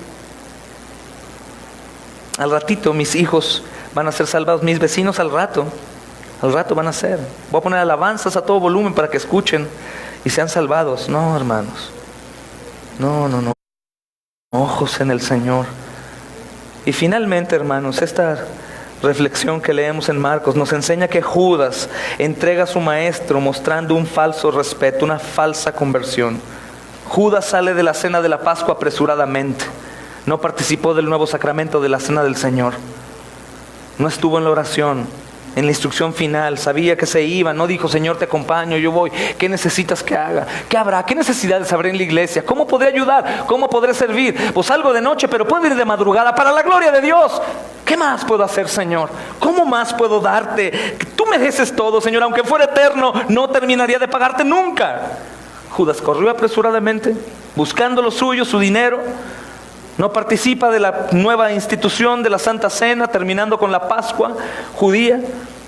Al ratito mis hijos van a ser salvados, mis vecinos al rato van a ser. Voy a poner alabanzas a todo volumen para que escuchen y sean salvados. No, hermanos. No. Ojos en el Señor. Y finalmente, hermanos, esta reflexión que leemos en Marcos nos enseña que Judas entrega a su maestro mostrando un falso respeto, una falsa conversión. Judas sale de la cena de la Pascua apresuradamente. No participó del nuevo sacramento de la cena del Señor. No estuvo en la oración, en la instrucción final. Sabía que se iba. No dijo: Señor, te acompaño, yo voy. ¿Qué necesitas que haga? ¿Qué habrá? ¿Qué necesidades habrá en la iglesia? ¿Cómo podré ayudar? ¿Cómo podré servir? Pues salgo de noche, pero puedo ir de madrugada para la gloria de Dios. ¿Qué más puedo hacer, Señor? ¿Cómo más puedo darte? Tú mereces todo, Señor. Aunque fuera eterno, no terminaría de pagarte nunca. Judas corrió apresuradamente, buscando lo suyo, su dinero. No participa de la nueva institución de la Santa Cena, terminando con la Pascua judía.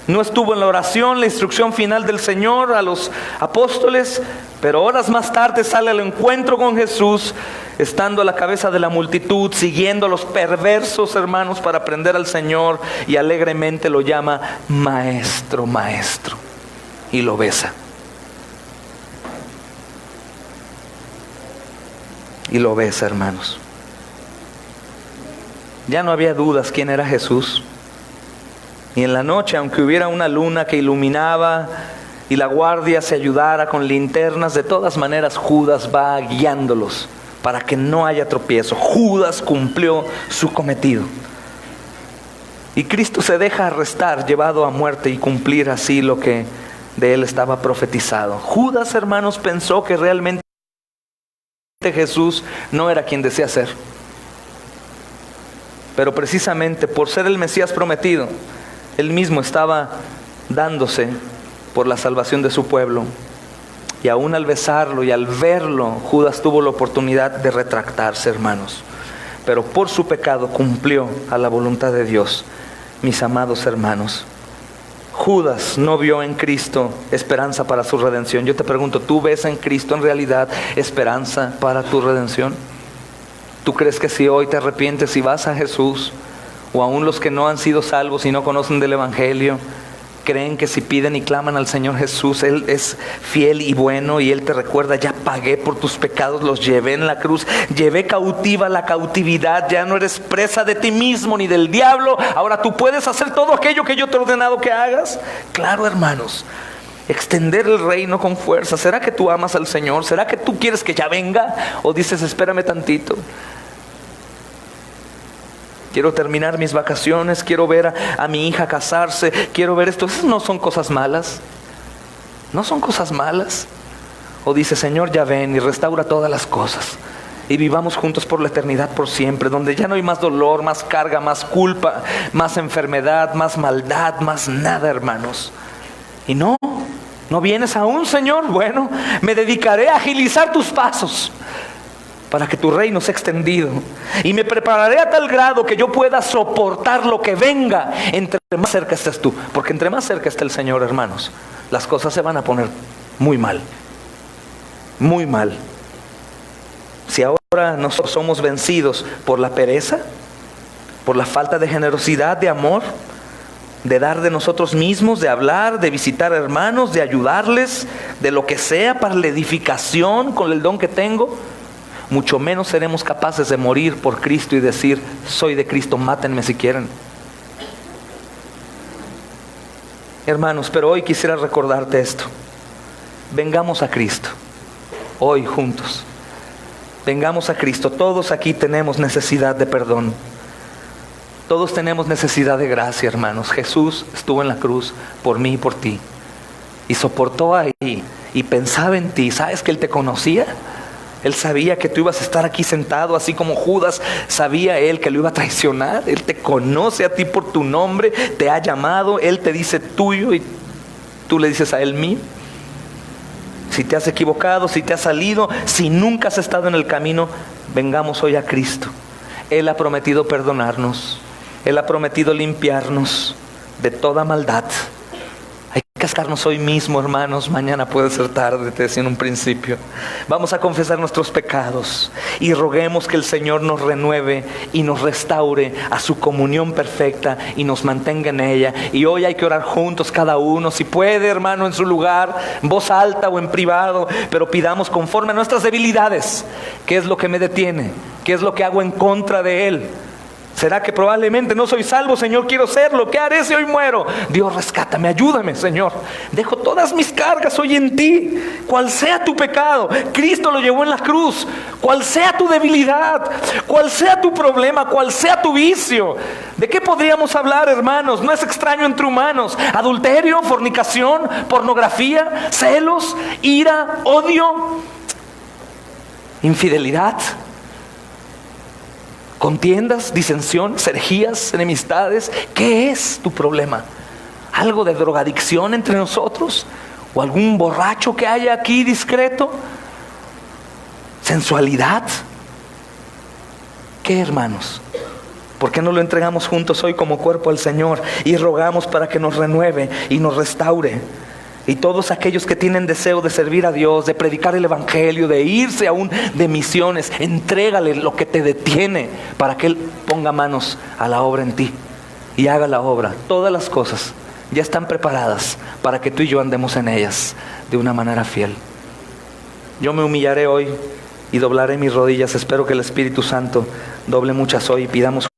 No estuvo en la oración, la instrucción final del Señor a los apóstoles. Pero horas más tarde sale al encuentro con Jesús, estando a la cabeza de la multitud, siguiendo a los perversos, hermanos, para aprender al Señor. Y alegremente lo llama maestro, maestro. Y lo besa. Y lo besa, hermanos. Ya no había dudas quién era Jesús. Y en la noche, aunque hubiera una luna que iluminaba y la guardia se ayudara con linternas, de todas maneras Judas va guiándolos para que no haya tropiezo. Judas cumplió su cometido. Y Cristo se deja arrestar, llevado a muerte, y cumplir así lo que de él estaba profetizado. Judas, hermanos, pensó que realmente Jesús no era quien decía ser. Pero precisamente por ser el Mesías prometido, él mismo estaba dándose por la salvación de su pueblo. Y aún al besarlo y al verlo, Judas tuvo la oportunidad de retractarse, hermanos. Pero por su pecado cumplió a la voluntad de Dios. Mis amados hermanos, Judas no vio en Cristo esperanza para su redención. Yo te pregunto, ¿tú ves en Cristo en realidad esperanza para tu redención? ¿Tú crees que si hoy te arrepientes y vas a Jesús, o aún los que no han sido salvos y no conocen del Evangelio, creen que si piden y claman al Señor Jesús, Él es fiel y bueno y Él te recuerda: ya pagué por tus pecados, los llevé en la cruz, llevé cautiva la cautividad, ya no eres presa de ti mismo ni del diablo, ahora tú puedes hacer todo aquello que yo te he ordenado que hagas? Claro, hermanos. Extender el reino con fuerza. ¿Será que tú amas al Señor? ¿Será que tú quieres que ya venga? ¿O dices: espérame tantito, quiero terminar mis vacaciones, quiero ver a mi hija casarse, quiero ver esto? Esas no son cosas malas. No son cosas malas. O dice: Señor, ya ven y restaura todas las cosas y vivamos juntos por la eternidad, por siempre, donde ya no hay más dolor, más carga, más culpa, más enfermedad, más maldad, más nada, hermanos. Y no vienes aún, Señor. Bueno, me dedicaré a agilizar tus pasos para que tu reino sea extendido, y me prepararé a tal grado que yo pueda soportar lo que venga entre más cerca estés tú. Porque entre más cerca esté el Señor, hermanos, las cosas se van a poner muy mal. Muy mal. Si ahora nosotros somos vencidos por la pereza, por la falta de generosidad, de amor, de dar de nosotros mismos, de hablar, de visitar hermanos, de ayudarles, de lo que sea para la edificación con el don que tengo, mucho menos seremos capaces de morir por Cristo y decir: soy de Cristo, mátenme si quieren. Hermanos, pero hoy quisiera recordarte esto. Vengamos a Cristo, hoy juntos. Vengamos a Cristo. Todos aquí tenemos necesidad de perdón. Todos tenemos necesidad de gracia, hermanos. Jesús estuvo en la cruz por mí y por ti, y soportó ahí y pensaba en ti. ¿Sabes que Él te conocía? Él sabía que tú ibas a estar aquí sentado, así como Judas sabía él que lo iba a traicionar. Él te conoce a ti por tu nombre, te ha llamado, Él te dice tuyo y tú le dices a Él mío. Si te has equivocado, si te has salido, si nunca has estado en el camino, vengamos hoy a Cristo. Él ha prometido perdonarnos, Él ha prometido limpiarnos de toda maldad. Hay que cascarnos hoy mismo, hermanos. Mañana puede ser tarde, te decía en un principio. Vamos a confesar nuestros pecados y roguemos que el Señor nos renueve y nos restaure a su comunión perfecta y nos mantenga en ella. Y hoy hay que orar juntos cada uno, si puede, hermano, en su lugar, en voz alta o en privado, pero pidamos conforme a nuestras debilidades. ¿Qué es lo que me detiene? ¿Qué es lo que hago en contra de Él? ¿Será que probablemente no soy salvo, Señor? Quiero serlo. ¿Qué haré si hoy muero? Dios, rescátame, ayúdame, Señor. Dejo todas mis cargas hoy en ti. Cual sea tu pecado, Cristo lo llevó en la cruz. Cual sea tu debilidad, cual sea tu problema, cual sea tu vicio. ¿De qué podríamos hablar, hermanos? No es extraño entre humanos. Adulterio, fornicación, pornografía, celos, ira, odio, infidelidad, contiendas, disensiones, herejías, enemistades. ¿Qué es tu problema? ¿Algo de drogadicción entre nosotros? ¿O algún borracho que haya aquí discreto? ¿Sensualidad? ¿Qué, hermanos? ¿Por qué no lo entregamos juntos hoy como cuerpo al Señor y rogamos para que nos renueve y nos restaure? Y todos aquellos que tienen deseo de servir a Dios, de predicar el evangelio, de irse aún de misiones, entrégale lo que te detiene para que Él ponga manos a la obra en ti y haga la obra. Todas las cosas ya están preparadas para que tú y yo andemos en ellas de una manera fiel. Yo me humillaré hoy y doblaré mis rodillas. Espero que el Espíritu Santo doble muchas hoy y pidamos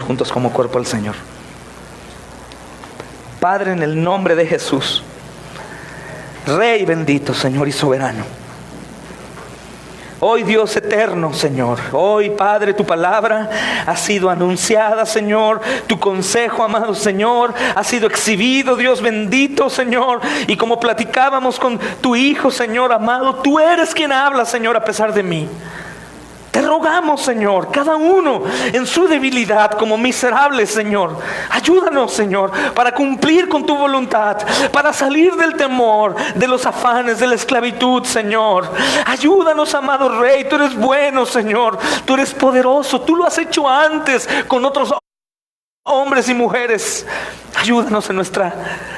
juntos como cuerpo al Señor. Padre, en el nombre de Jesús, Rey bendito, Señor y soberano. Hoy, Dios eterno, Señor, hoy, Padre, tu palabra ha sido anunciada, Señor. Tu consejo, amado Señor, ha sido exhibido, Dios bendito, Señor. Y como platicábamos con tu Hijo, Señor amado, tú eres quien habla, Señor, a pesar de mí. Te rogamos, Señor, cada uno en su debilidad como miserables, Señor. Ayúdanos, Señor, para cumplir con tu voluntad, para salir del temor, de los afanes, de la esclavitud, Señor. Ayúdanos, amado Rey, tú eres bueno, Señor. Tú eres poderoso, tú lo has hecho antes con otros hombres y mujeres. Ayúdanos en nuestra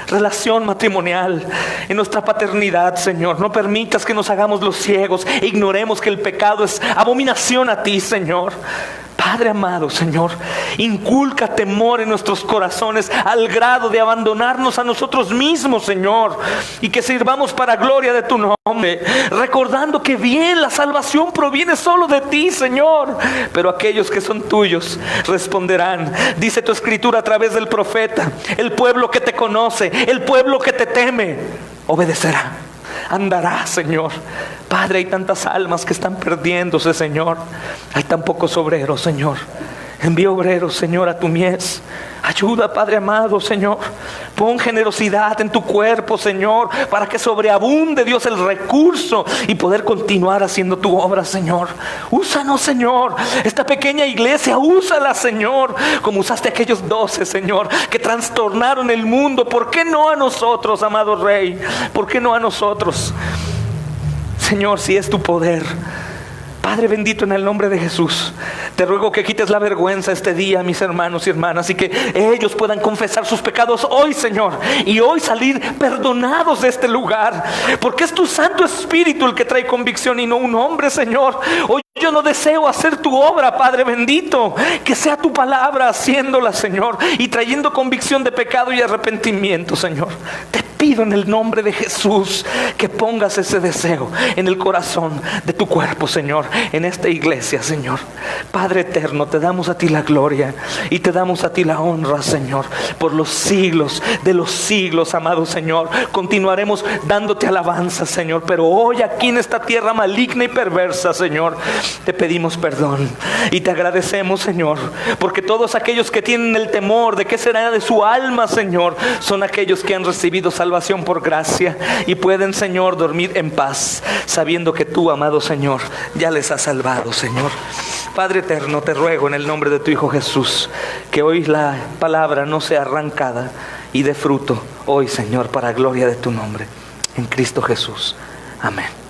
relación matrimonial, en nuestra paternidad, Señor. No permitas que nos hagamos los ciegos e ignoremos que el pecado es abominación a ti, Señor. Padre amado, Señor, inculca temor en nuestros corazones al grado de abandonarnos a nosotros mismos, Señor, y que sirvamos para gloria de tu nombre, recordando que bien la salvación proviene solo de ti, Señor, pero aquellos que son tuyos responderán. Dice tu escritura a través del profeta: el pueblo que te conoce, el pueblo que te teme, obedecerá, andará, Señor. Padre, hay tantas almas que están perdiéndose, Señor. Hay tan pocos obreros, Señor. Envía obreros, Señor, a tu mies. Ayuda, Padre amado, Señor. Pon generosidad en tu cuerpo, Señor, para que sobreabunde, Dios, el recurso y poder continuar haciendo tu obra, Señor. Úsanos, Señor. Esta pequeña iglesia, úsala, Señor, como usaste a aquellos 12, Señor, que trastornaron el mundo. ¿Por qué no a nosotros, amado Rey? ¿Por qué no a nosotros? Señor, si es tu poder, Padre bendito, en el nombre de Jesús, te ruego que quites la vergüenza este día, mis hermanos y hermanas, y que ellos puedan confesar sus pecados hoy, Señor, y hoy salir perdonados de este lugar, porque es tu Santo Espíritu el que trae convicción y no un hombre, Señor. Hoy yo no deseo hacer tu obra, Padre bendito, que sea tu palabra haciéndola, Señor, y trayendo convicción de pecado y arrepentimiento, Señor. Te pido en el nombre de Jesús que pongas ese deseo en el corazón de tu cuerpo, Señor, en esta iglesia, Señor. Padre eterno, te damos a ti la gloria y te damos a ti la honra, Señor, por los siglos de los siglos, amado Señor. Continuaremos dándote alabanza, Señor, pero hoy aquí en esta tierra maligna y perversa, Señor, te pedimos perdón y te agradecemos, Señor, porque todos aquellos que tienen el temor de qué será de su alma, Señor, son aquellos que han recibido salvación salvación por gracia y pueden, Señor, dormir en paz, sabiendo que tú, amado Señor, ya les has salvado, Señor. Padre eterno, te ruego en el nombre de tu Hijo Jesús, que hoy la palabra no sea arrancada y dé fruto hoy, Señor, para gloria de tu nombre. En Cristo Jesús. Amén.